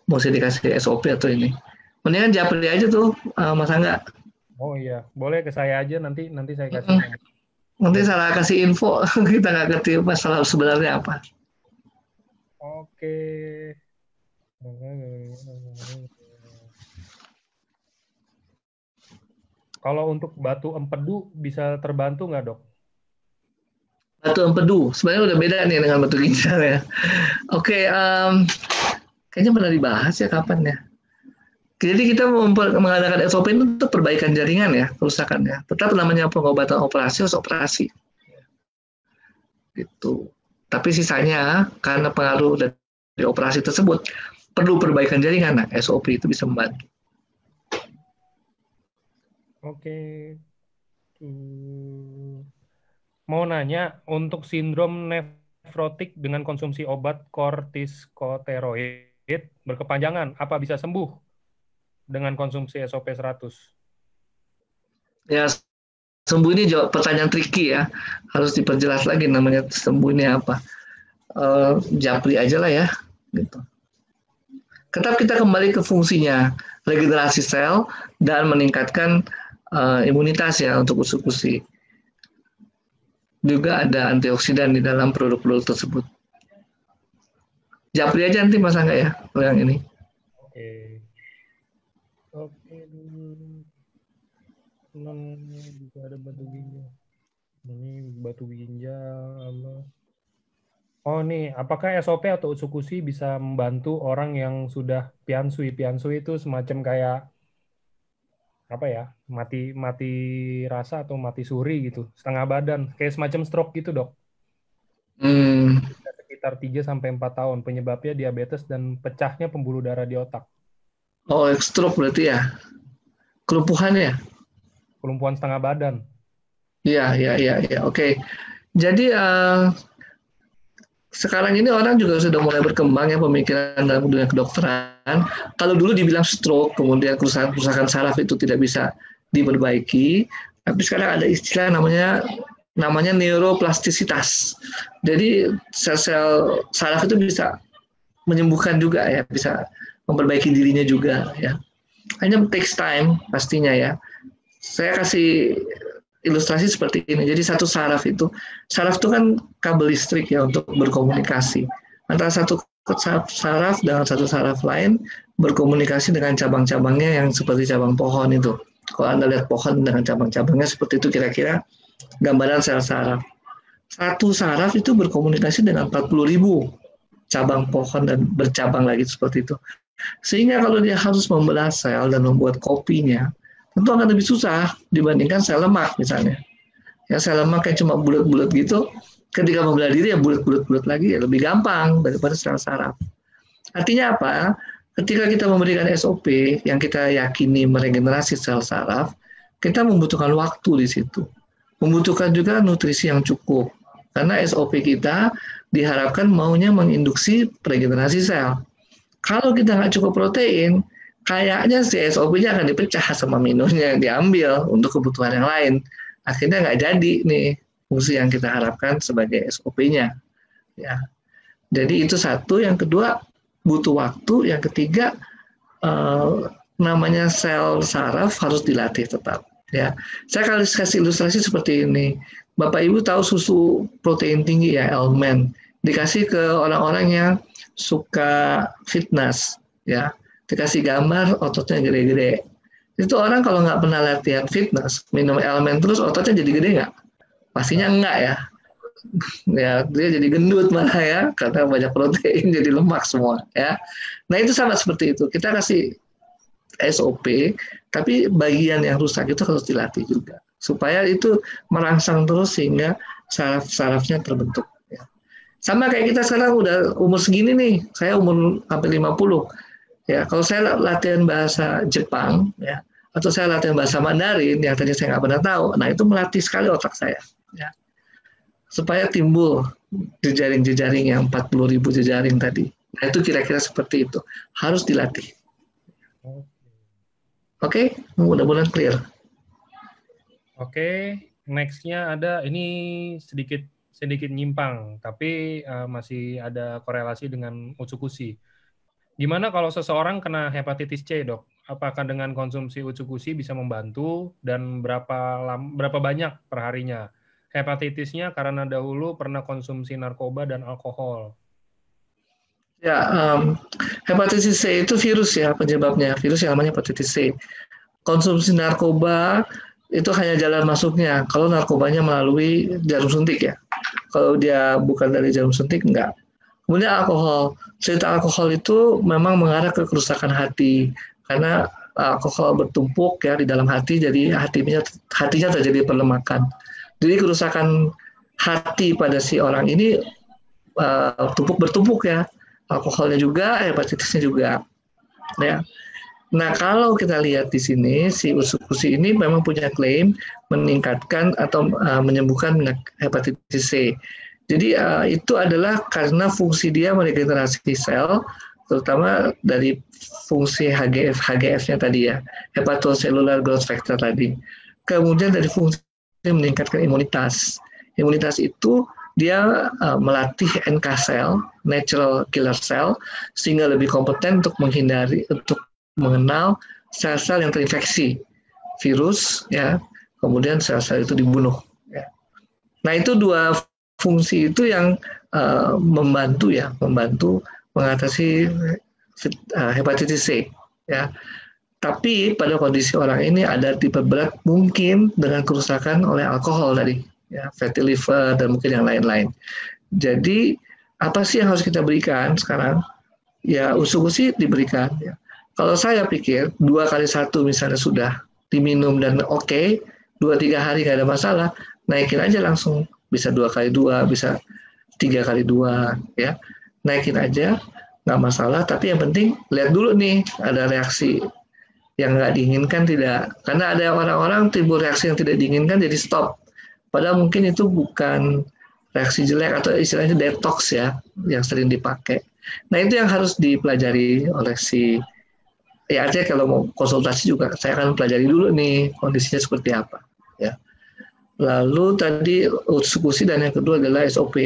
mau saya dikasih SOP atau ini. Mendingan japri aja tuh, Mas Angga. Oh iya, boleh ke saya aja, nanti saya kasih. Nanti salah kasih info, kita nggak ngerti masalah sebenarnya apa. Oke. Kalau untuk batu empedu bisa terbantu nggak, Dok? Batu empedu, sebenarnya udah beda nih dengan batu ginjal ya. Oke, kayaknya pernah dibahas ya kapan ya. Jadi kita mengadakan SOP itu untuk perbaikan jaringan ya, kerusakannya. Tetap namanya pengobatan operasi harus operasi. Gitu. Tapi sisanya karena pengaruh dari operasi tersebut perlu perbaikan jaringan. Nah, SOP itu bisa membantu. Oke. Mau nanya, untuk sindrom nefrotik dengan konsumsi obat kortikosteroid berkepanjangan, apa bisa sembuh dengan konsumsi SOP 100? Ya, sembuh ini jawab pertanyaan tricky ya. Harus diperjelas lagi namanya sembuh ini apa. Japri aja lah ya. Gitu. Tetap kita kembali ke fungsinya, regenerasi sel dan meningkatkan imunitas ya untuk usus-usus. juga ada antioksidan di dalam produk-produk tersebut. Japri aja nanti Mas Angga ya, kalau yang ini. Oke. Oke. Bisa ada batu ginjal. Ini batu ginjal. Oh nih, apakah SOP atau Utsukushi bisa membantu orang yang sudah piansui? Piansui itu semacam kayak apa ya? Mati rasa atau mati suri gitu, setengah badan, kayak semacam stroke gitu, Dok. Sekitar 3-4 tahun. Penyebabnya diabetes dan pecahnya pembuluh darah di otak. Oh, stroke berarti ya? Kelumpuhan ya? Kelumpuhan setengah badan. Iya, oke. Jadi sekarang ini orang juga sudah mulai berkembang ya pemikiran dalam dunia kedokteran. Kalau dulu dibilang stroke, kemudian kerusakan saraf itu tidak bisa diperbaiki, tapi sekarang ada istilah namanya neuroplastisitas. Jadi sel-sel saraf itu bisa menyembuhkan juga ya, bisa memperbaiki dirinya juga ya. Hanya takes time pastinya ya. Saya kasih ilustrasi seperti ini. Jadi satu saraf itu kan kabel listrik ya untuk berkomunikasi. Antara satu saraf dengan satu saraf lain berkomunikasi dengan cabang-cabangnya yang seperti cabang pohon itu. Kalau Anda lihat pohon dengan cabang-cabangnya seperti itu kira-kira gambaran sel saraf. Satu saraf itu berkomunikasi dengan 40.000 cabang pohon dan bercabang lagi seperti itu. Sehingga kalau dia harus membelah sel dan membuat kopinya, tentu akan lebih susah dibandingkan sel lemak misalnya. Ya sel lemak yang cuma bulat-bulat gitu, ketika membelah diri ya bulat-bulat lagi ya lebih gampang daripada sel saraf. Artinya apa? Ketika kita memberikan SOP yang kita yakini meregenerasi sel saraf, kita membutuhkan waktu di situ. Membutuhkan juga nutrisi yang cukup. Karena SOP kita diharapkan maunya menginduksi regenerasi sel. Kalau kita nggak cukup protein, kayaknya si SOP-nya akan dipecah sama minumnya yang diambil untuk kebutuhan yang lain. Akhirnya nggak jadi nih fungsi yang kita harapkan sebagai SOP-nya. Ya. Jadi itu satu. Yang kedua, butuh waktu. Yang ketiga, namanya sel saraf harus dilatih tetap. Ya, saya kasih ilustrasi seperti ini. Bapak Ibu tahu susu protein tinggi ya, Elmen, dikasih ke orang-orang yang suka fitness, ya, dikasih gambar ototnya gede-gede. Itu orang kalau nggak pernah latihan fitness, minum Elmen terus ototnya jadi gede nggak? Pastinya enggak ya. Ya, dia jadi gendut malah ya, karena banyak protein jadi lemak semua ya. Nah itu sama seperti itu. Kita kasih SOP, tapi bagian yang rusak itu harus dilatih juga supaya itu merangsang terus sehingga saraf-sarafnya terbentuk. Ya. Sama kayak kita sekarang udah umur segini nih, saya umur hampir 50. Ya, kalau saya latihan bahasa Jepang, ya, atau saya latihan bahasa Mandarin yang tadi saya nggak pernah tahu, nah itu melatih sekali otak saya. Ya. Supaya timbul jejaring-jejaring yang 40.000 jejaring tadi. Nah itu kira-kira seperti itu. Harus dilatih. Oke, mudah-mudahan clear. Oke, next-nya ada, ini sedikit nyimpang, tapi masih ada korelasi dengan Utsukushi. Gimana kalau seseorang kena hepatitis C, Dok? Apakah dengan konsumsi Utsukushi bisa membantu dan berapa banyak perharinya? Hepatitisnya karena dahulu pernah konsumsi narkoba dan alkohol. Ya, hepatitis C itu virus ya penyebabnya, virus yang namanya hepatitis C. Konsumsi narkoba itu hanya jalan masuknya. Kalau narkobanya melalui jarum suntik ya. Kalau dia bukan dari jarum suntik, enggak. Kemudian alkohol. Cerita alkohol itu memang mengarah ke kerusakan hati. Karena alkohol bertumpuk ya di dalam hati, jadi hatinya terjadi perlemakan. Jadi kerusakan hati pada si orang ini bertumpuk ya. Alkoholnya juga, hepatitisnya juga. Ya. Nah, kalau kita lihat di sini, si Utsukushi ini memang punya klaim meningkatkan atau menyembuhkan hepatitis C. Jadi itu adalah karena fungsi dia meregenerasi sel, terutama dari fungsi HGF-nya tadi ya, hepatocellular growth factor tadi. Kemudian dari fungsi meningkatkan imunitas. Imunitas itu dia melatih NK cell, natural killer cell, sehingga lebih kompeten untuk mengenal sel-sel yang terinfeksi virus, ya, kemudian sel-sel itu dibunuh. Ya. Nah, itu dua fungsi itu yang membantu mengatasi hepatitis C ya. Tapi pada kondisi orang ini ada tipe berat mungkin dengan kerusakan oleh alkohol tadi, ya, fatty liver dan mungkin yang lain-lain. Jadi apa sih yang harus kita berikan sekarang? Ya usus-usus diberikan. Ya. Kalau saya pikir 2x1 misalnya sudah diminum dan oke, 2-3 hari nggak ada masalah, naikin aja langsung. Bisa 2x2, bisa 3x2, ya. Naikin aja, nggak masalah. Tapi yang penting lihat dulu nih ada reaksi yang nggak diinginkan tidak. Karena ada orang-orang timbul reaksi yang tidak diinginkan jadi stop. Padahal mungkin itu bukan reaksi jelek atau istilahnya detox ya yang sering dipakai. Nah itu yang harus dipelajari oleh ya artinya kalau mau konsultasi juga saya akan pelajari dulu nih kondisinya seperti apa ya. Lalu tadi usus dan yang kedua adalah SOP.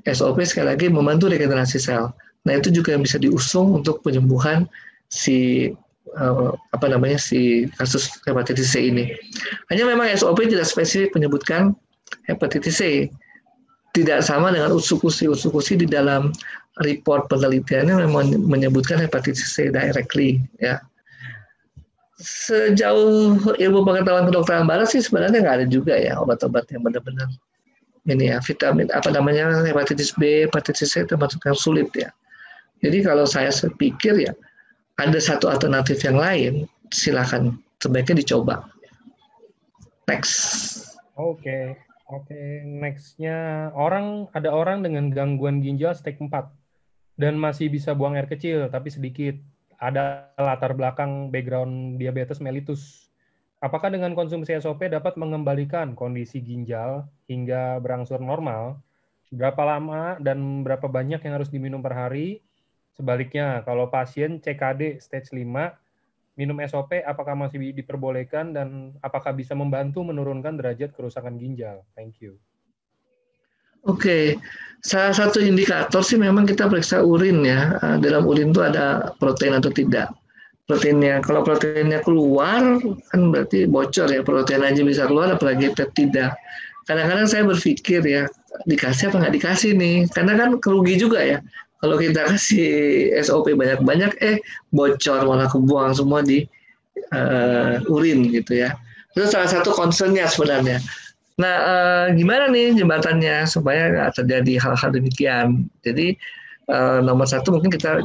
SOP sekali lagi membantu regenerasi sel. Nah itu juga yang bisa diusung untuk penyembuhan si kasus hepatitis C ini. Hanya memang SOP tidak spesifik menyebutkan hepatitis C. Tidak sama dengan usus. Usus di dalam report penelitiannya memang menyebutkan hepatitis C directly ya. Sejauh ilmu pengetahuan kedokteran barat sih sebenarnya nggak ada juga ya obat-obat yang benar-benar ini ya vitamin hepatitis B, hepatitis C termasuk yang sulit ya. Jadi kalau saya pikir ya ada satu alternatif yang lain, silakan sebaiknya dicoba. Next. Oke, nextnya ada orang dengan gangguan ginjal stage 4 dan masih bisa buang air kecil tapi sedikit. Ada latar belakang background diabetes mellitus. Apakah dengan konsumsi SOP dapat mengembalikan kondisi ginjal hingga berangsur normal? Berapa lama dan berapa banyak yang harus diminum per hari? Sebaliknya, kalau pasien CKD stage 5, minum SOP apakah masih diperbolehkan dan apakah bisa membantu menurunkan derajat kerusakan ginjal? Thank you. Oke, salah satu indikator sih memang kita periksa urin ya. Dalam urin itu ada protein atau tidak. Proteinnya, kalau proteinnya keluar kan berarti bocor ya, protein aja bisa keluar apalagi tidak. Kadang-kadang saya berpikir ya, dikasih apa nggak dikasih nih, karena kan kerugi juga ya. Kalau kita kasih SOP banyak-banyak, bocor malah kebuang semua di urin gitu ya. Itu salah satu concern-nya sebenarnya. Nah, gimana nih jembatannya supaya nggak terjadi hal-hal demikian? Jadi nomor satu mungkin kita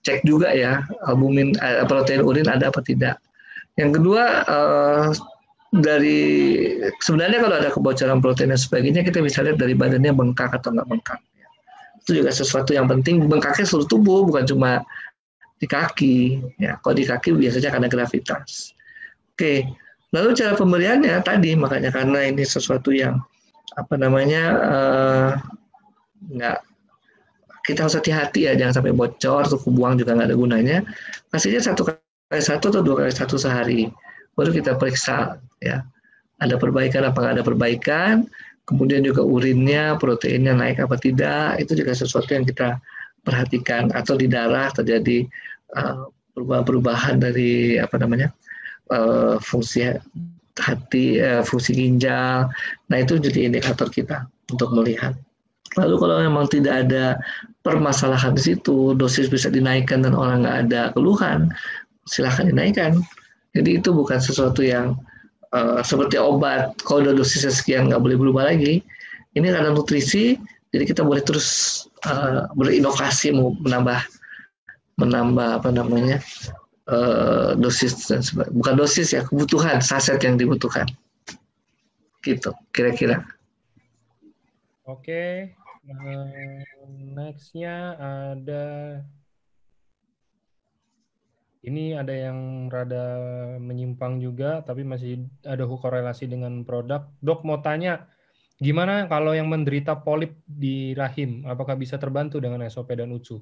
cek juga ya albumin protein urin ada apa tidak. Yang kedua sebenarnya kalau ada kebocoran protein dan sebagainya kita bisa lihat dari badannya bengkak atau nggak bengkak. Itu juga sesuatu yang penting. Bengkaknya seluruh tubuh bukan cuma di kaki. Ya, kalau di kaki biasanya karena gravitas. Oke. Lalu cara pemberiannya tadi makanya karena ini sesuatu yang nggak kita harus hati-hati ya jangan sampai bocor atau kebuang juga nggak ada gunanya. Kasihnya 1x1 atau 2x1 sehari. Baru kita periksa ya ada perbaikan apa nggak ada perbaikan. Kemudian juga urinnya proteinnya naik apa tidak itu juga sesuatu yang kita perhatikan atau di darah terjadi perubahan dari fungsi hati, fungsi ginjal. Nah itu jadi indikator kita untuk melihat. Lalu kalau memang tidak ada permasalahan di situ, dosis bisa dinaikkan dan orang nggak ada keluhan, silahkan dinaikkan. Jadi itu bukan sesuatu yang seperti obat. Kalau udah dosisnya sekian nggak boleh berubah lagi. Ini karena nutrisi, jadi kita boleh terus berinovasi mau menambah dosis dan bukan dosis ya kebutuhan saset yang dibutuhkan gitu kira-kira. Oke, nextnya ada yang rada menyimpang juga tapi masih ada korelasi dengan produk. Dok mau tanya gimana kalau yang menderita polip di rahim apakah bisa terbantu dengan SOP dan UTSU?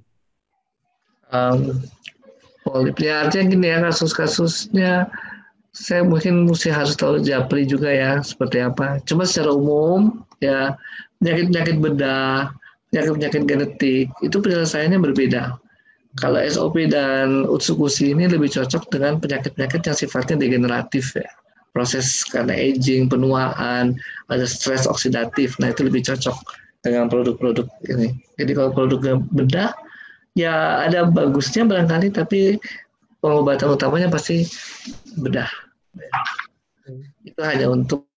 Polipnya artinya gini ya kasus-kasusnya saya mungkin harus tahu Japri juga ya seperti apa. Cuma secara umum ya penyakit bedah, penyakit genetik itu penyelesaiannya berbeda. Kalau SOP dan Utsukushi ini lebih cocok dengan penyakit-penyakit yang sifatnya degeneratif ya. proses karena aging, penuaan, ada stres oksidatif. Nah itu lebih cocok dengan produk-produk ini. Jadi kalau produknya bedah, ya ada bagusnya barangkali, tapi pengobatan utamanya pasti bedah. Itu hanya untuk,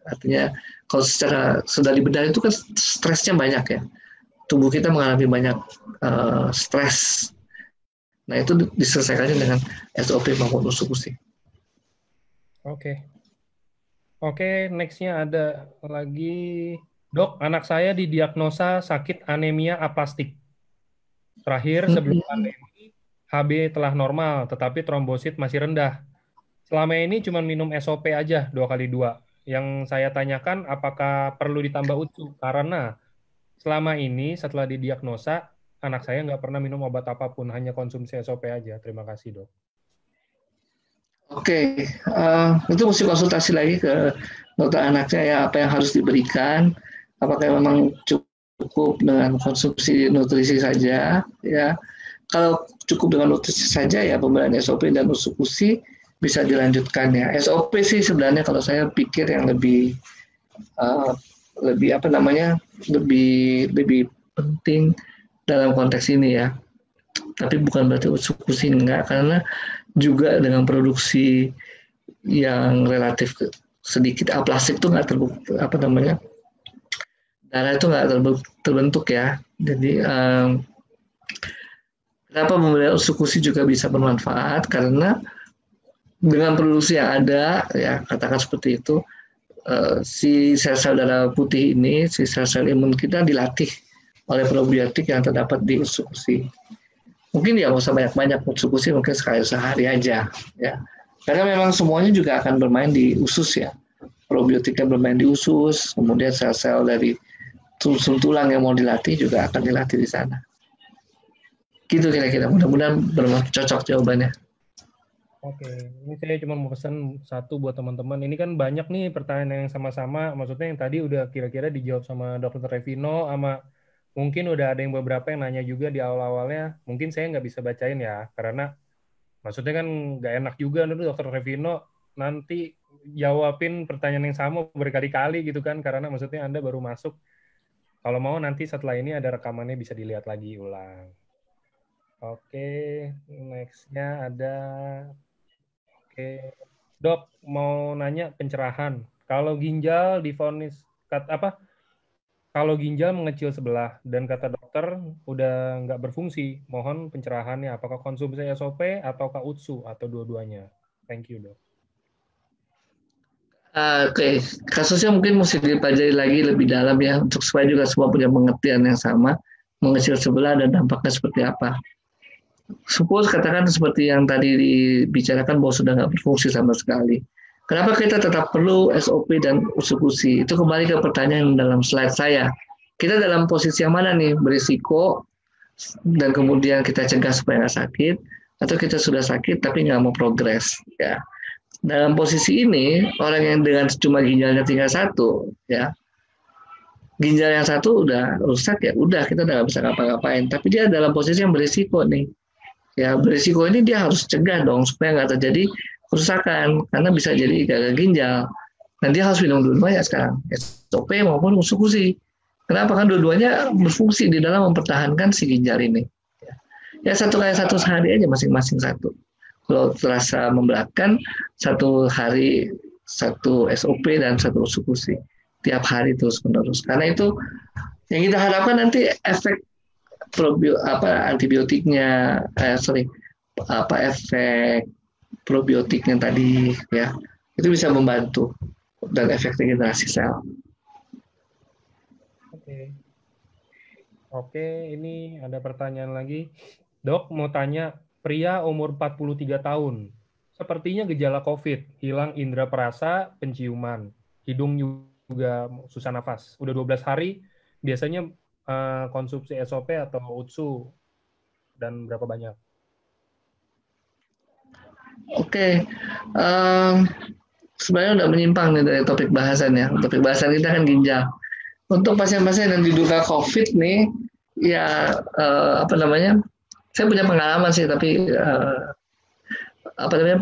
artinya kalau secara sudah dibedah itu kan stresnya banyak ya. Tubuh kita mengalami banyak stres. Nah itu diselesaikannya dengan SOP maupun usukusi. Oke. Oke, nextnya ada lagi. Dok, anak saya didiagnosa sakit anemia aplastik. Terakhir sebelum pandemi, HB telah normal, tetapi trombosit masih rendah. Selama ini cuma minum SOP aja 2x2. Yang saya tanyakan apakah perlu ditambah UTSU? Karena selama ini setelah didiagnosa, anak saya nggak pernah minum obat apapun, hanya konsumsi SOP aja. Terima kasih, Dok. Oke, itu mesti konsultasi lagi ke dokter anaknya ya, apa yang harus diberikan, apakah memang cukup dengan konsumsi nutrisi saja ya. Kalau cukup dengan nutrisi saja ya pemberian SOP dan usukusi bisa dilanjutkan ya. SOP sih sebenarnya kalau saya pikir yang lebih lebih penting dalam konteks ini ya. Tapi bukan berarti usukusi enggak, karena juga dengan produksi yang relatif sedikit aplastik itu nggak terbukti, darah itu nggak terbentuk ya. Jadi kenapa pemberian usukusi juga bisa bermanfaat, karena dengan produksi yang ada ya, katakan seperti itu, si sel-sel darah putih ini, si sel-sel imun kita dilatih oleh probiotik yang terdapat di usukusi. Mungkin ya nggak usah banyak-banyak usukusi, mungkin sekali sehari aja ya. Karena memang semuanya juga akan bermain di usus ya. Probiotiknya bermain di usus, kemudian sel-sel dari sum tulang yang mau dilatih juga akan dilatih di sana. Gitu kira-kira, mudah-mudahan cocok jawabannya. Oke, ini saya cuma mau pesan satu buat teman-teman. Ini kan banyak nih pertanyaan yang sama-sama, maksudnya yang tadi udah kira-kira dijawab sama Dr. Revino, sama mungkin udah ada yang beberapa yang nanya juga di awal-awalnya. Mungkin saya nggak bisa bacain ya, karena maksudnya kan nggak enak juga nih Dr. Revino nanti jawabin pertanyaan yang sama berkali-kali gitu kan, karena maksudnya Anda baru masuk. Kalau mau nanti setelah ini ada rekamannya bisa dilihat lagi ulang. Oke, next-nya ada. Oke, Dok mau nanya pencerahan. Kalau ginjal divonis Kalau ginjal mengecil sebelah dan kata dokter udah nggak berfungsi, mohon pencerahannya. Apakah konsumsi SOP ataukah UTSU atau dua-duanya? Thank you, Dok. Oke, kasusnya mungkin mesti dipelajari lagi lebih dalam ya, untuk supaya juga semua punya pengertian yang sama, mengecil sebelah dan dampaknya seperti apa. Suppose katakan seperti yang tadi dibicarakan bahwa sudah nggak berfungsi sama sekali. Kenapa kita tetap perlu SOP dan usukusi? Itu kembali ke pertanyaan dalam slide saya. Kita dalam posisi yang mana nih? Berisiko dan kemudian kita cegah supaya nggak sakit, atau kita sudah sakit tapi nggak mau progres ya. Dalam posisi ini, orang yang dengan cuma ginjalnya tinggal satu ya, ginjal yang satu udah rusak ya udah, kita udah nggak bisa ngapa-ngapain. Tapi dia dalam posisi yang berisiko nih ya, berisiko ini dia harus cegah dong supaya nggak terjadi kerusakan, karena bisa jadi gagal ginjal. Dan dia harus minum dua-duanya sekarang, SOP maupun usukusi. Kenapa? Kan dua-duanya berfungsi di dalam mempertahankan si ginjal ini. Ya satu kali satu sehari aja masing-masing satu. Kalau terasa memberatkan, satu hari satu SOP dan satu usukusi. Tiap hari terus-menerus. Karena itu yang kita harapkan nanti efek antibiotiknya, efek probiotiknya tadi ya, itu bisa membantu dan efek regenerasi sel. Oke, ini ada pertanyaan lagi. Dok, mau tanya, pria umur 43 tahun, sepertinya gejala COVID, hilang indera perasa, penciuman, hidung juga susah nafas. Udah 12 hari, biasanya konsumsi SOP atau UTSU, dan berapa banyak? Oke, sebenarnya udah menyimpang nih dari topik bahasan ya. Topik bahasan kita kan ginjal. Untuk pasien-pasien yang diduga COVID nih, ya saya punya pengalaman sih, tapi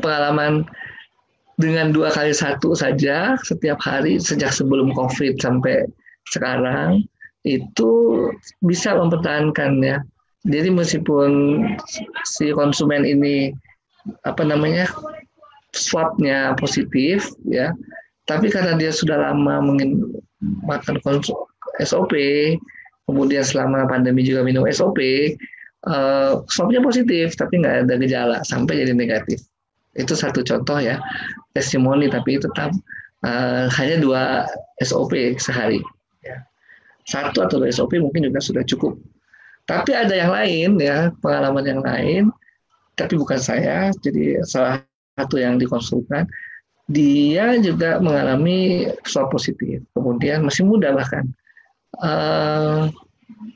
pengalaman dengan 2x1 saja setiap hari sejak sebelum COVID sampai sekarang itu bisa mempertahankan ya. Jadi meskipun si konsumen ini swabnya positif ya, tapi karena dia sudah lama makan SOP, kemudian selama pandemi juga minum SOP, swabnya positif tapi nggak ada gejala sampai jadi negatif. Itu satu contoh ya, testimoni, tapi tetap hanya 2 SOP sehari. Ya. 1 atau 2 SOP mungkin juga sudah cukup. Tapi ada yang lain ya, pengalaman yang lain, tapi bukan saya, jadi salah satu yang dikonsulkan, dia juga mengalami swab positif, kemudian masih muda bahkan.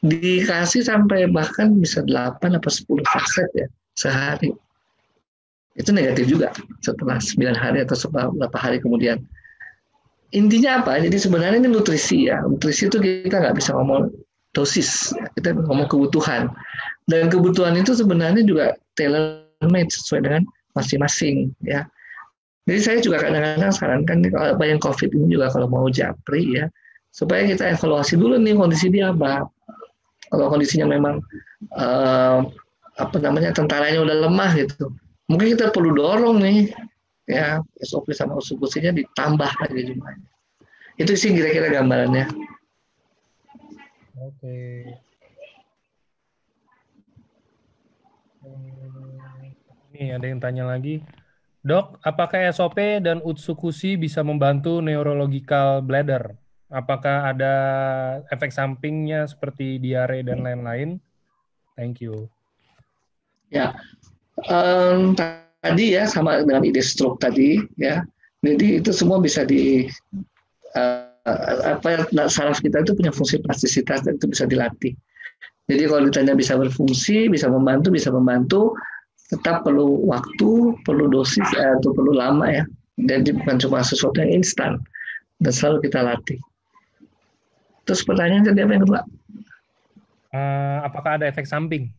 Dikasih sampai bahkan bisa 8 atau 10 saset ya sehari. Itu negatif juga setelah 9 hari atau beberapa hari kemudian. Intinya apa? Jadi sebenarnya ini nutrisi ya. Nutrisi itu kita nggak bisa ngomong dosis, kita ngomong kebutuhan. Dan kebutuhan itu sebenarnya juga tailor-made sesuai dengan masing-masing ya. Jadi saya juga kadang-kadang sarankan kalau yang COVID ini juga kalau mau japri ya, supaya kita evaluasi dulu nih kondisi dia apa. Kalau kondisinya memang tentaranya udah lemah gitu, mungkin kita perlu dorong nih ya SOP sama usukusinya ditambah lagi jumlahnya. Itu sih kira-kira gambarannya. Oke. Nih ada yang tanya lagi. Dok, apakah SOP dan Utsukushi bisa membantu neurological bladder? Apakah ada efek sampingnya seperti diare dan lain-lain? Thank you. Ya, tadi ya sama dengan ide stroke tadi ya. Jadi itu semua bisa saraf kita itu punya fungsi plastisitas dan itu bisa dilatih. Jadi kalau ditanya bisa berfungsi, bisa membantu, tetap perlu waktu, perlu dosis, atau perlu lama ya. Jadi bukan cuma sesuatu yang instan dan selalu kita latih. Terus pertanyaan tadi apa yang kedua? Apakah ada efek samping?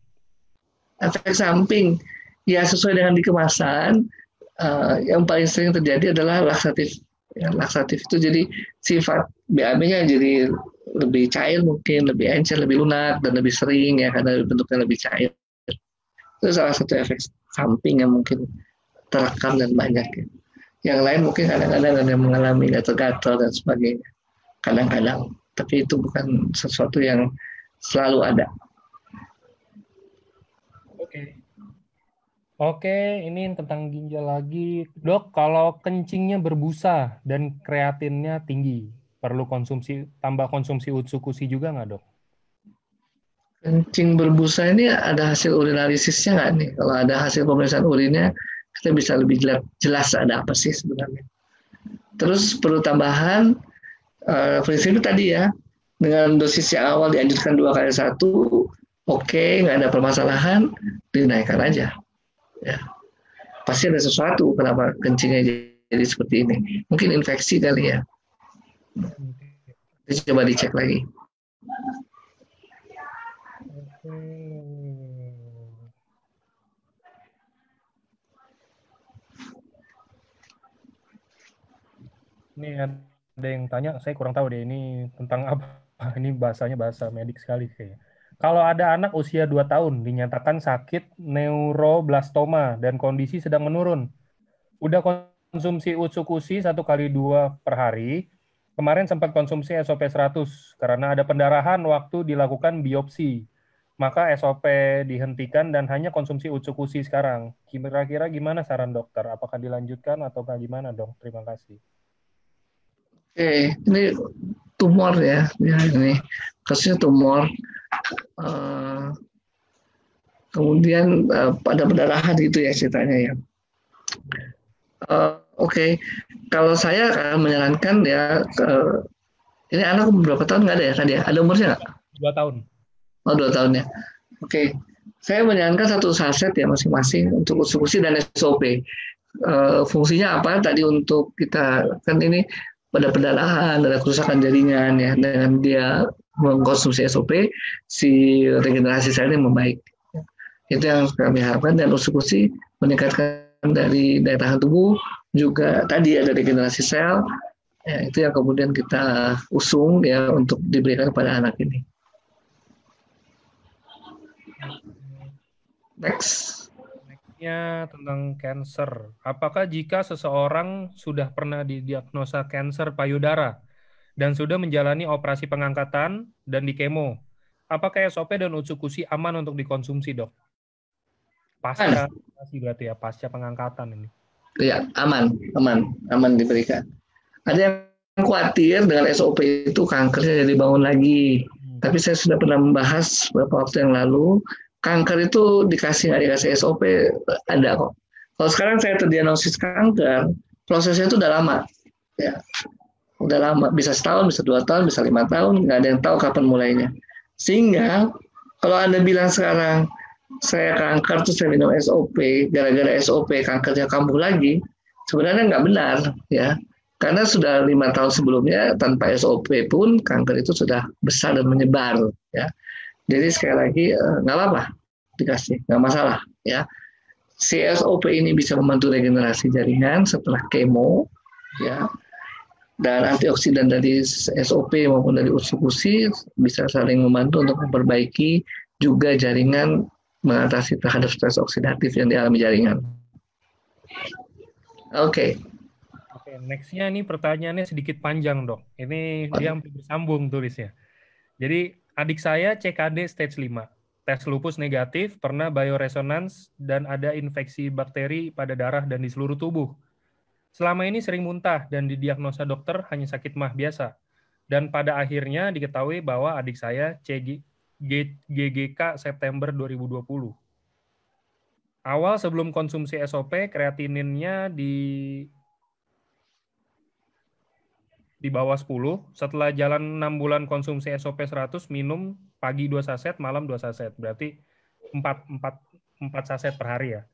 Efek samping, ya sesuai dengan di kemasan, yang paling sering terjadi adalah laksatif. Ya, laksatif itu jadi sifat BAB-nya jadi lebih cair mungkin, lebih encer, lebih lunak, dan lebih sering ya karena bentuknya lebih cair. Itu salah satu efek samping yang mungkin terekam dan banyak. Ya. Yang lain mungkin kadang-kadang ada yang mengalami gatal-gatal dan sebagainya. Kadang-kadang, tapi itu bukan sesuatu yang selalu ada. Oke, ini tentang ginjal lagi. Dok, kalau kencingnya berbusa dan kreatinnya tinggi, perlu tambah konsumsi Utsukushi juga nggak, Dok? Kencing berbusa ini ada hasil urinarisisnya nggak nih? Kalau ada hasil pemeriksaan urinnya, kita bisa lebih jelas ada apa sih sebenarnya. Terus perlu tambahan, prinsipnya tadi ya, dengan dosis yang awal dianjurkan 2x1, oke, nggak ada permasalahan, dinaikkan aja. Ya, pasti ada sesuatu kenapa kencingnya jadi seperti ini. Mungkin infeksi kali ya. Coba dicek lagi. Ini ada yang tanya, saya kurang tahu deh ini tentang apa. Ini bahasanya bahasa medik sekali kayaknya. Kalau ada anak usia 2 tahun dinyatakan sakit neuroblastoma dan kondisi sedang menurun. Udah konsumsi Utsukushi 1x2 per hari. Kemarin sempat konsumsi SOP 100 karena ada pendarahan waktu dilakukan biopsi. Maka SOP dihentikan dan hanya konsumsi Utsukushi sekarang. Kira-kira gimana saran dokter? Apakah dilanjutkan atau gimana, Dok? Terima kasih. Oke, ini tumor ya ini kasusnya tumor. Kemudian pada pendarahan gitu ya ceritanya ya. Oke. Kalau saya akan menyarankan ya, ini anak berapa tahun nggak ada ya tadi ya? Ada umurnya nggak? 2 tahun. Oh 2 tahun ya. Oke. Saya menyarankan 1 saset ya masing-masing untuk Utsukushi dan SOP. Fungsinya apa? Tadi untuk kita kan ini pada pendarahan, ada kerusakan jaringan ya. Dengan dia mengkonsumsi SOP, si regenerasi selnya membaik. Itu yang kami harapkan, dan Utsukushi meningkatkan dari daya tahan tubuh, juga tadi ada regenerasi sel, ya, itu yang kemudian kita usung ya untuk diberikan kepada anak ini. Next. Nextnya tentang cancer. Apakah jika seseorang sudah pernah didiagnosa kanker payudara dan sudah menjalani operasi pengangkatan dan di kemo, apakah SOP dan Utsukushi aman untuk dikonsumsi, dok? Pasca berarti ya, pasca pengangkatan ini. Ya, aman diberikan. Ada yang khawatir dengan SOP itu kankernya jadi bangun lagi. Tapi saya sudah pernah membahas beberapa waktu yang lalu, kanker itu dikasih nggak dikasih SOP ada kok. Kalau sekarang saya terdiagnosis kanker, prosesnya itu udah lama. Ya, udah lama, bisa setahun, bisa 2 tahun, bisa 5 tahun, nggak ada yang tahu kapan mulainya. Sehingga kalau Anda bilang sekarang saya kanker terus saya minum SOP, gara-gara SOP kankernya kambuh lagi, sebenarnya nggak benar ya. Karena sudah 5 tahun sebelumnya tanpa SOP pun kanker itu sudah besar dan menyebar ya. Jadi sekali lagi nggak apa-apa dikasih, nggak masalah ya. Si SOP ini bisa membantu regenerasi jaringan setelah kemo ya. Dan antioksidan dari SOP maupun dari Utsukushi bisa saling membantu untuk memperbaiki juga jaringan mengatasi terhadap stres oksidatif yang dialami jaringan. Oke. Oke, nextnya ini pertanyaannya sedikit panjang, dok. Ini dia hampir bersambung tulisnya. Jadi adik saya CKD stage 5, tes lupus negatif, pernah bioresonans dan ada infeksi bakteri pada darah dan di seluruh tubuh. Selama ini sering muntah dan didiagnosa dokter hanya sakit mah biasa. Dan pada akhirnya diketahui bahwa adik saya GGK September 2020. Awal sebelum konsumsi SOP, kreatininnya di bawah 10. Setelah jalan 6 bulan konsumsi SOP 100, minum pagi 2 saset, malam 2 saset. Berarti 4 saset per hari ya.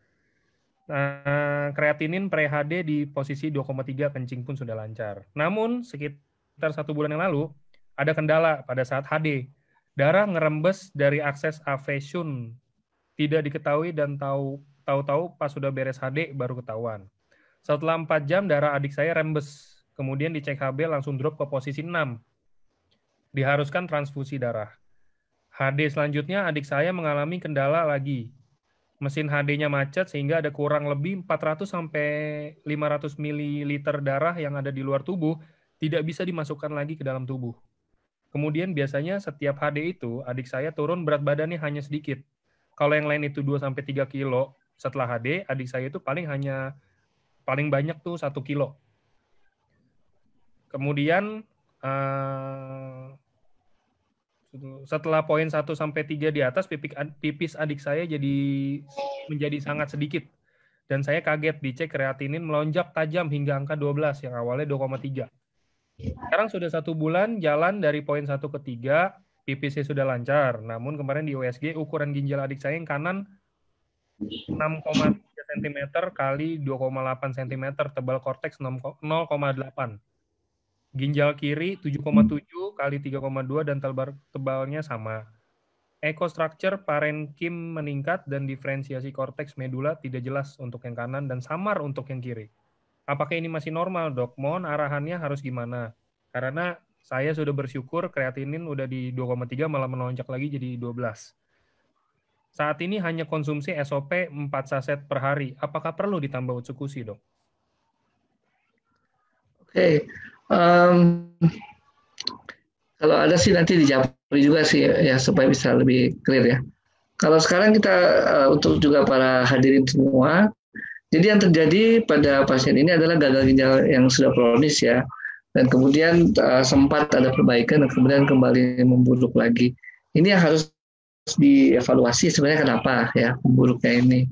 Kreatinin pre-HD di posisi 2,3, kencing pun sudah lancar. Namun sekitar 1 bulan yang lalu ada kendala pada saat HD. Darah ngerembes dari akses avesun. Tidak diketahui dan tahu-tahu pas sudah beres HD baru ketahuan. Setelah 4 jam darah adik saya rembes. Kemudian dicek HB langsung drop ke posisi 6. Diharuskan transfusi darah. HD selanjutnya adik saya mengalami kendala lagi. Mesin HD-nya macet sehingga ada kurang lebih 400 sampai 500 ml darah yang ada di luar tubuh tidak bisa dimasukkan lagi ke dalam tubuh. Kemudian biasanya setiap HD itu adik saya turun berat badannya hanya sedikit. Kalau yang lain itu 2 sampai 3 kilo, setelah HD adik saya itu paling banyak tuh 1 kilo. Kemudian setelah poin 1 sampai 3 di atas, pipis adik saya menjadi sangat sedikit. Dan saya kaget dicek kreatinin melonjak tajam hingga angka 12 yang awalnya 2,3. Sekarang sudah 1 bulan jalan dari poin 1 ke 3, pipisnya sudah lancar. Namun kemarin di USG ukuran ginjal adik saya yang kanan 6,3 cm kali 2,8 cm, tebal korteks 0,8. Ginjal kiri 7,7 kali 3,2 dan tebalnya sama. Ecostructure parenkim meningkat dan diferensiasi korteks medula tidak jelas untuk yang kanan dan samar untuk yang kiri. Apakah ini masih normal, dok? Mohon arahannya harus gimana? Karena saya sudah bersyukur kreatinin udah di 2,3 malah melonjak lagi jadi 12. Saat ini hanya konsumsi SOP 4 saset per hari. Apakah perlu ditambah Utsukushi, dok? Oke. Kalau ada sih nanti dijawab juga sih ya supaya bisa lebih clear ya. Kalau sekarang kita untuk juga para hadirin semua, jadi yang terjadi pada pasien ini adalah gagal ginjal yang sudah kronis ya, dan kemudian sempat ada perbaikan dan kemudian kembali memburuk lagi. Ini yang harus dievaluasi sebenarnya kenapa ya memburuknya ini.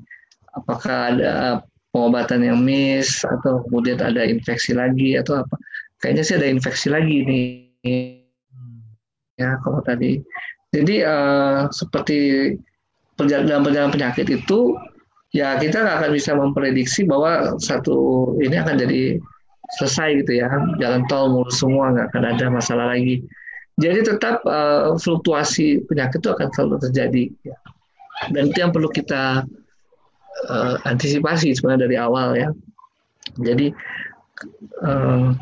Apakah ada pengobatan yang miss atau kemudian ada infeksi lagi atau apa? Kayaknya sih ada infeksi lagi nih ya kalau tadi. Jadi seperti dalam perjalanan penyakit itu ya kita nggak akan bisa memprediksi bahwa satu ini akan jadi selesai gitu ya, jalan tol mulus semua, nggak akan ada masalah lagi. Jadi tetap fluktuasi penyakit itu akan selalu terjadi ya. Dan itu yang perlu kita antisipasi sebenarnya dari awal ya. Jadi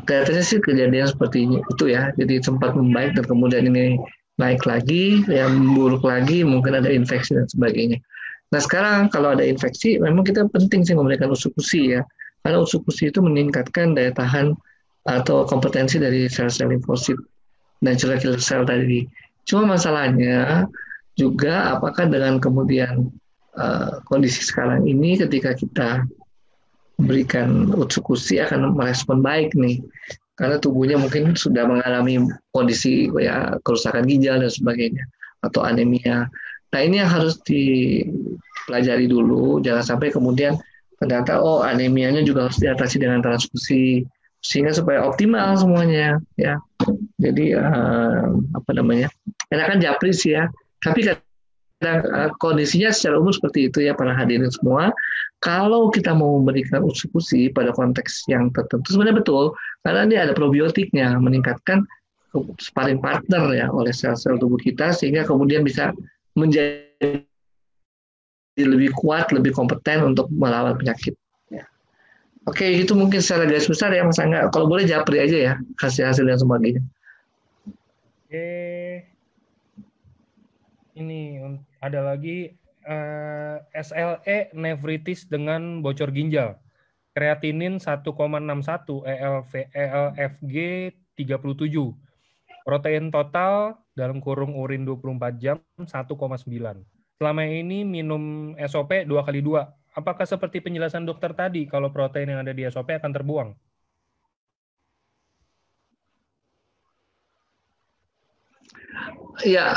kelihatannya sih kejadian seperti itu ya. Jadi sempat membaik dan kemudian ini naik lagi, yang buruk lagi, mungkin ada infeksi dan sebagainya. Nah sekarang kalau ada infeksi, memang kita penting sih memberikan usukusi ya, karena usukusi itu meningkatkan daya tahan atau kompetensi dari sel-sel limfosit dan killer sel tadi. Cuma masalahnya juga apakah dengan kemudian kondisi sekarang ini ketika kita berikan usukusi akan merespon baik nih karena tubuhnya mungkin sudah mengalami kondisi ya kerusakan ginjal dan sebagainya atau anemia. Nah ini yang harus dipelajari dulu, jangan sampai kemudian ternyata oh anemianya juga harus diatasi dengan transfusi sehingga supaya optimal semuanya ya. Jadi apa namanya? Enakan japri sih ya, tapi kondisinya secara umum seperti itu ya para hadirin semua. Kalau kita mau memberikan usukusi pada konteks yang tertentu sebenarnya betul karena ini ada probiotiknya meningkatkan sparring partner ya oleh sel-sel tubuh kita sehingga kemudian bisa menjadi lebih kuat, lebih kompeten untuk melawan penyakit. Ya. Oke, itu mungkin secara garis besar ya Mas Angga. Kalau boleh japri aja ya hasil-hasil dan sebagainya. Oke. Ini ada lagi SLE nefritis dengan bocor ginjal. Kreatinin 1,61, ELFG 37. Protein total dalam kurung urin 24 jam 1,9. Selama ini minum SOP 2x2. Apakah seperti penjelasan dokter tadi kalau protein yang ada di SOP akan terbuang? Ya,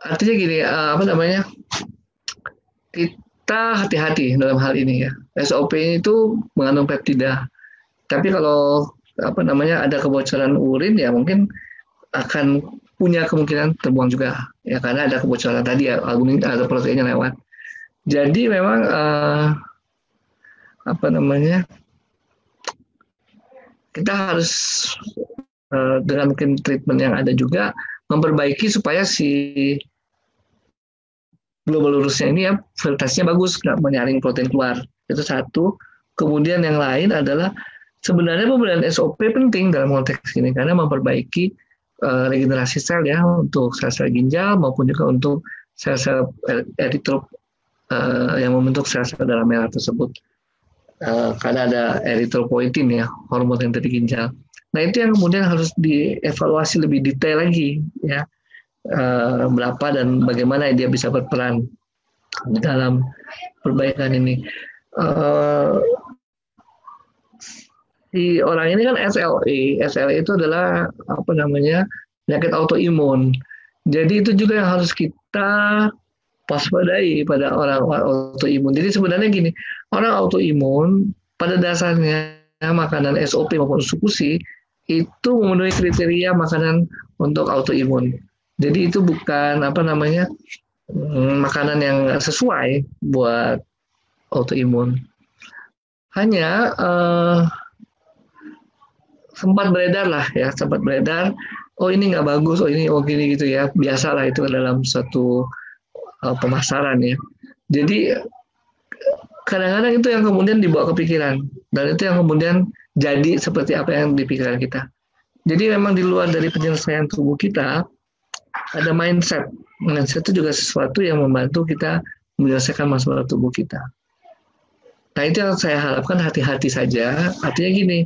artinya gini, apa namanya? Kita hati-hati dalam hal ini ya. SOP itu mengandung peptida. Tapi kalau apa namanya ada kebocoran urin ya mungkin akan punya kemungkinan terbuang juga ya karena ada kebocoran tadi ya albumin ada proteinnya lewat. Jadi memang apa namanya kita harus dengan mungkin treatment yang ada juga memperbaiki supaya si glomerulusnya ini ya filtrasinya bagus nggak menyaring protein keluar itu satu. Kemudian yang lain adalah sebenarnya pemberian SOP penting dalam konteks ini karena memperbaiki regenerasi sel ya untuk sel-sel ginjal maupun juga untuk sel-sel eritrop yang membentuk sel-sel dalam merah tersebut karena ada eritropoietin ya hormon yang dari ginjal. Nah itu yang kemudian harus dievaluasi lebih detail lagi ya berapa dan bagaimana dia bisa berperan di dalam perbaikan ini. Si orang ini kan SLE itu adalah apa namanya penyakit autoimun. Jadi itu juga yang harus kita waspadai pada orang autoimun. Jadi sebenarnya gini, orang autoimun pada dasarnya makanan SOP maupun usukusi itu memenuhi kriteria makanan untuk autoimun. Jadi itu bukan apa namanya makanan yang sesuai buat autoimun. Hanya sempat beredar. Oh ini nggak bagus, oh ini oh gini gitu ya. Biasalah itu dalam satu pemasaran ya. Jadi kadang-kadang itu yang kemudian dibawa ke pikiran dan itu yang kemudian jadi seperti apa yang di pikiran kita. Jadi memang di luar dari penyelesaian tubuh kita ada mindset. Mindset itu juga sesuatu yang membantu kita menyelesaikan masalah tubuh kita. Nah itu yang saya harapkan hati-hati saja. Artinya gini,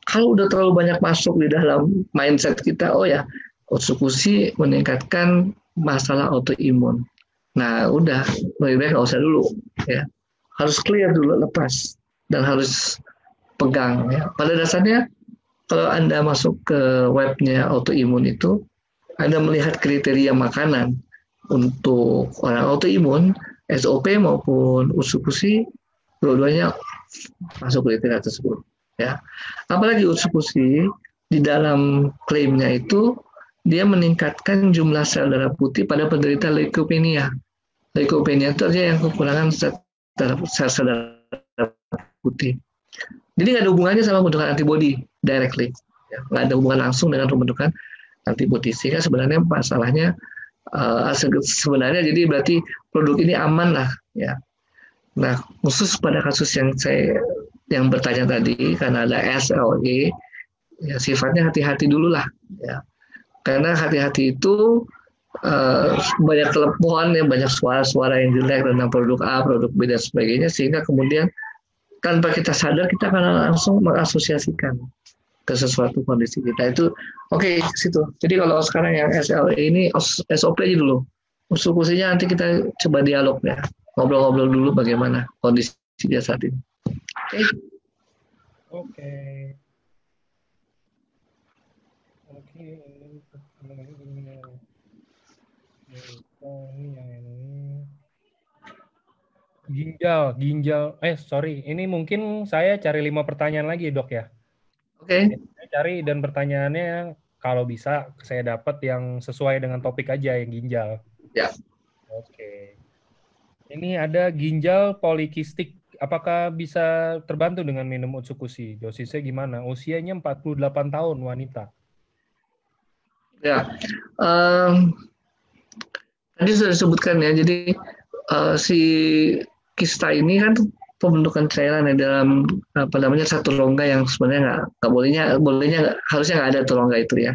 kalau udah terlalu banyak masuk di dalam mindset kita, oh ya, usukusi meningkatkan masalah autoimun. Nah udah, lebih baik nggak usah dulu. Ya. Harus clear dulu, lepas. Dan harus pegang. Ya. Pada dasarnya, kalau Anda masuk ke webnya autoimun itu, Anda melihat kriteria makanan untuk orang autoimun, SOP maupun usukusi, dua-duanya masuk kriteria tersebut. Ya, apalagi usukusi di dalam klaimnya itu dia meningkatkan jumlah sel darah putih pada penderita leukemia. Leukemia itu artinya yang kekurangan sel darah putih. Jadi nggak ada hubungannya sama pembentukan antibody directly, ya, nggak ada hubungan langsung dengan pembentukan antibody. Sehingga sebenarnya masalahnya sebenarnya jadi berarti produk ini aman lah, ya. Nah, khusus pada kasus yang bertanya tadi, karena ada SLE, ya sifatnya hati-hati dulu lah. Ya. Karena hati-hati itu banyak kelemahan, ya, banyak suara-suara yang jelek tentang produk A, produk B, dan sebagainya, sehingga kemudian tanpa kita sadar kita akan langsung mengasosiasikan ke sesuatu kondisi kita itu. Oke, situ. Jadi kalau sekarang yang SLE ini SOP aja dulu. Usul-usulnya nanti kita coba dialog ya. Ngobrol-ngobrol dulu bagaimana kondisi dia saat ini. Oke. Oke. Oke. Ini yang ini. Ginjal. Sorry. Ini mungkin saya cari 5 pertanyaan lagi, Dok ya. Oke. Saya cari dan pertanyaannya kalau bisa saya dapat yang sesuai dengan topik aja yang ginjal. Ya. Oke. Ini ada ginjal polikistik. Apakah bisa terbantu dengan minum Otsukushi? Dosisnya gimana? Usianya 48 tahun, wanita. Ya. Tadi sudah disebutkan ya. Jadi si kista ini kan pembentukan cairan ya dalam satu rongga yang sebenarnya nggak bolehnya harusnya nggak ada tuh rongga itu ya.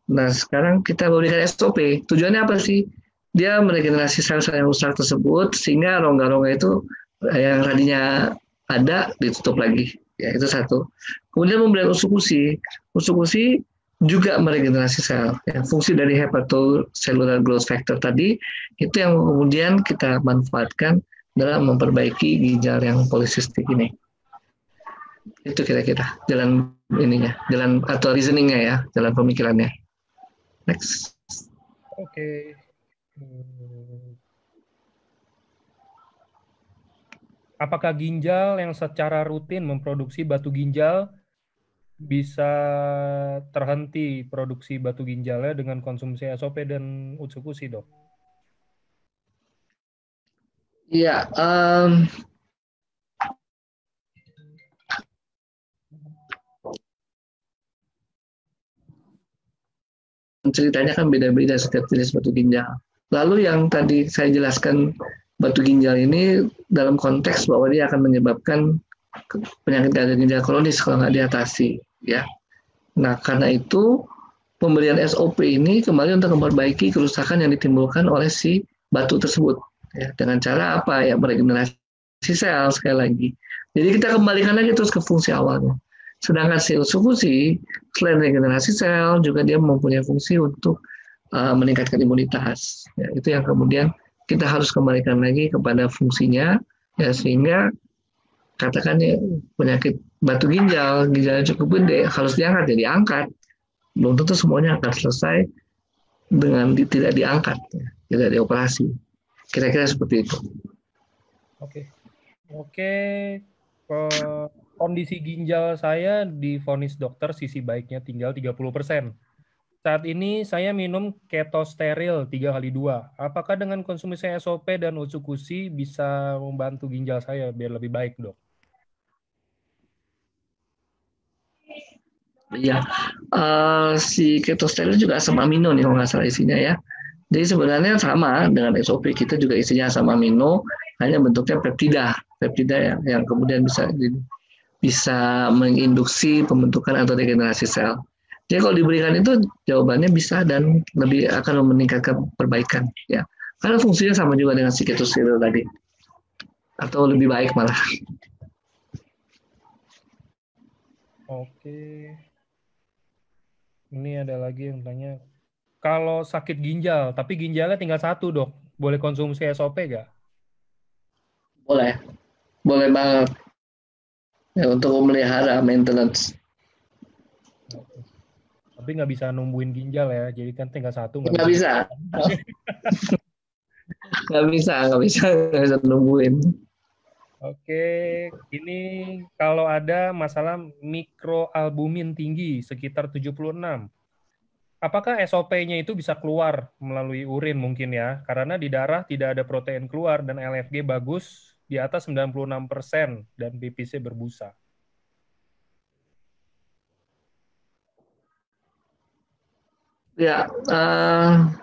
Nah, sekarang kita memberikan SOP. Tujuannya apa sih? Dia meregenerasi sel-sel yang rusak tersebut sehingga rongga-rongga itu yang tadinya ada ditutup lagi. Ya, itu satu. Kemudian memberikan usukusi. Usukusi juga meregenerasi sel. Ya, fungsi dari hepatocellular growth factor tadi itu yang kemudian kita manfaatkan dalam memperbaiki ginjal yang polisistik ini. Itu kira-kira jalan jalan atau reasoningnya ya, jalan pemikirannya. Next. Oke. Apakah ginjal yang secara rutin memproduksi batu ginjal bisa terhenti produksi batu ginjalnya dengan konsumsi SOP dan Utsukushi, Dok? Iya, ceritanya kan beda-beda setiap jenis batu ginjal. Lalu yang tadi saya jelaskan, batu ginjal ini dalam konteks bahwa dia akan menyebabkan penyakit gagal ginjal kronis kalau nggak diatasi, ya. Nah, karena itu pemberian SOP ini kembali untuk memperbaiki kerusakan yang ditimbulkan oleh si batu tersebut, ya, dengan cara apa ya, meregenerasi sel sekali lagi. Jadi kita kembalikan lagi terus ke fungsi awalnya. Sedangkan sel sufusi selain regenerasi sel juga dia mempunyai fungsi untuk meningkatkan imunitas. Ya, itu yang kemudian kita harus kembalikan lagi kepada fungsinya, ya, sehingga katakan ya, penyakit batu ginjalnya cukup gede, harus diangkat, ya diangkat. Belum tentu semuanya akan selesai dengan tidak diangkat, ya, tidak dioperasi. Kira-kira seperti itu. Oke. Kondisi ginjal saya divonis dokter sisi baiknya tinggal 30%. Saat ini saya minum ketosteril 3x2. Apakah dengan konsumsi SOP dan Utsukushi bisa membantu ginjal saya biar lebih baik, Dok? Iya, si ketosteril juga asam amino nih kalau nggak salah isinya ya. Jadi sebenarnya sama dengan SOP, kita juga isinya asam amino, hanya bentuknya peptida yang kemudian bisa menginduksi pembentukan atau regenerasi sel. Jadi kalau diberikan itu jawabannya bisa dan lebih akan meningkatkan perbaikan, ya. Karena fungsinya sama juga dengan si ketosteril tadi, atau lebih baik malah. Oke. Ini ada lagi yang tanya, kalau sakit ginjal, tapi ginjalnya tinggal satu, Dok, boleh konsumsi SOP nggak? Boleh banget, ya, untuk memelihara maintenance. Tapi nggak bisa numbuhin ginjal ya, jadi kan tinggal satu. Nggak bisa. Nggak bisa nungguin. Oke, ini kalau ada masalah mikroalbumin tinggi sekitar 76, apakah SOP-nya itu bisa keluar melalui urin mungkin ya? Karena di darah tidak ada protein keluar dan LFG bagus di atas 96% dan PPC berbusa. Ya,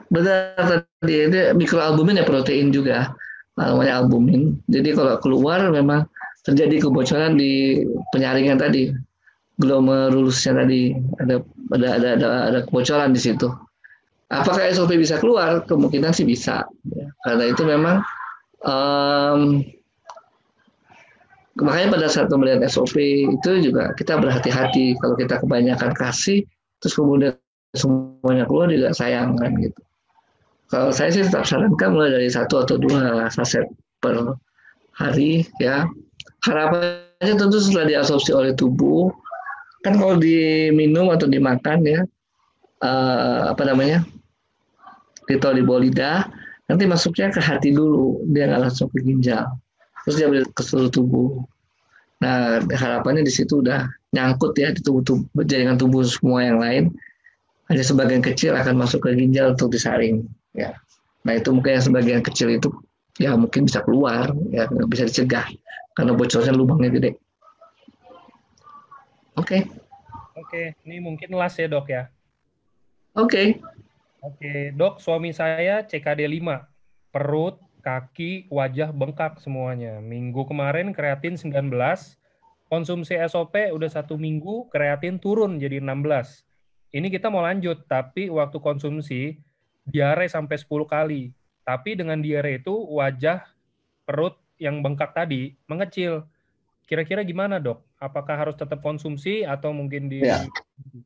benar tadi, ini mikroalbumin ya protein juga. namanya albumin. Jadi kalau keluar memang terjadi kebocoran di penyaringan tadi, glomerulusnya tadi ada kebocoran di situ. Apakah SOP bisa keluar? Kemungkinan sih bisa, ya. Karena itu memang um, makanya pada saat pembelian SOP itu juga kita berhati-hati kalau kita kebanyakan kasih terus kemudian semuanya keluar juga sayang kan gitu. Kalau saya sih tetap sarankan mulai dari satu atau dua saset per hari ya. Harapannya tentu setelah diabsorpsi oleh tubuh kan kalau diminum atau dimakan ya apa namanya ditaruh di bawah lidah nanti masuknya ke hati dulu dia nggak langsung ke ginjal terus dia ke seluruh tubuh. Nah, harapannya di situ udah nyangkut ya di tubuh jaringan tubuh semua yang lain. Hanya sebagian kecil akan masuk ke ginjal untuk disaring. Ya. Nah, itu mungkin yang sebagian kecil itu ya mungkin bisa keluar, ya bisa dicegah karena bocornya lubangnya gede. Oke, okay. Oke, ini mungkin last ya dok ya. Oke. Oke, dok, suami saya CKD 5, perut, kaki, wajah bengkak semuanya. Minggu kemarin kreatin 19, konsumsi SOP udah 1 minggu, kreatin turun jadi 16. Ini kita mau lanjut, tapi waktu konsumsi diare sampai 10 kali. Tapi dengan diare itu wajah, perut yang bengkak tadi mengecil. Kira-kira gimana dok? Apakah harus tetap konsumsi atau mungkin Ya. di...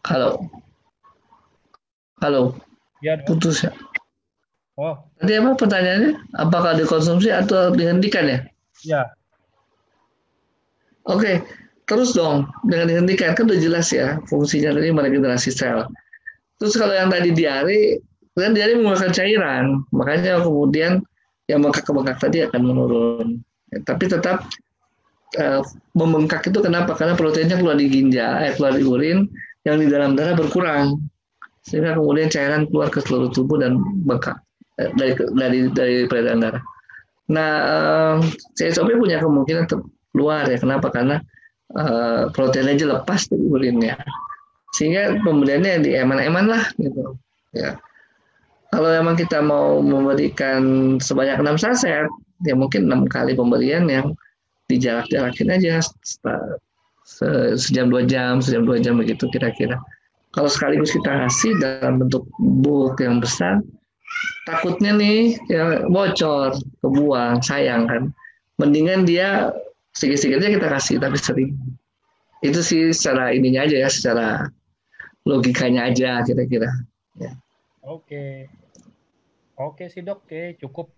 Halo. Halo. Ya dok. Putus ya. Oh, Tadi apa pertanyaannya? Apakah dikonsumsi atau dihentikan ya? ya. Oke, terus dong dengan dihentikan kan udah jelas ya fungsinya tadi meregenerasi sel. Terus kalau yang tadi diare, kan diare menggunakan cairan, makanya kemudian yang bengkak-bengkak tadi akan menurun. Ya, tapi tetap membengkak itu kenapa? Karena proteinnya keluar di ginjal, keluar di urin, yang di dalam darah berkurang, sehingga kemudian cairan keluar ke seluruh tubuh dan bengkak dari peredaran darah. Nah, CSOP punya kemungkinan untuk keluar ya. Kenapa? Karena protein aja lepas dari urinnya. Sehingga pembeliannya di eman-eman lah gitu. Ya. Kalau memang kita mau memberikan sebanyak 6 saset, ya mungkin 6 kali pemberian yang dijarak-jarakin aja sejam 2 jam begitu kira-kira. Kalau sekaligus kita kasih dalam bentuk bulk yang besar, takutnya nih ya bocor, kebuang, sayang kan. Mendingan dia sedikit-sedikitnya kita kasih tapi sering. Itu sih secara ininya aja ya, secara logikanya aja kira-kira. Ya. Oke. Oke sih dok, oke cukup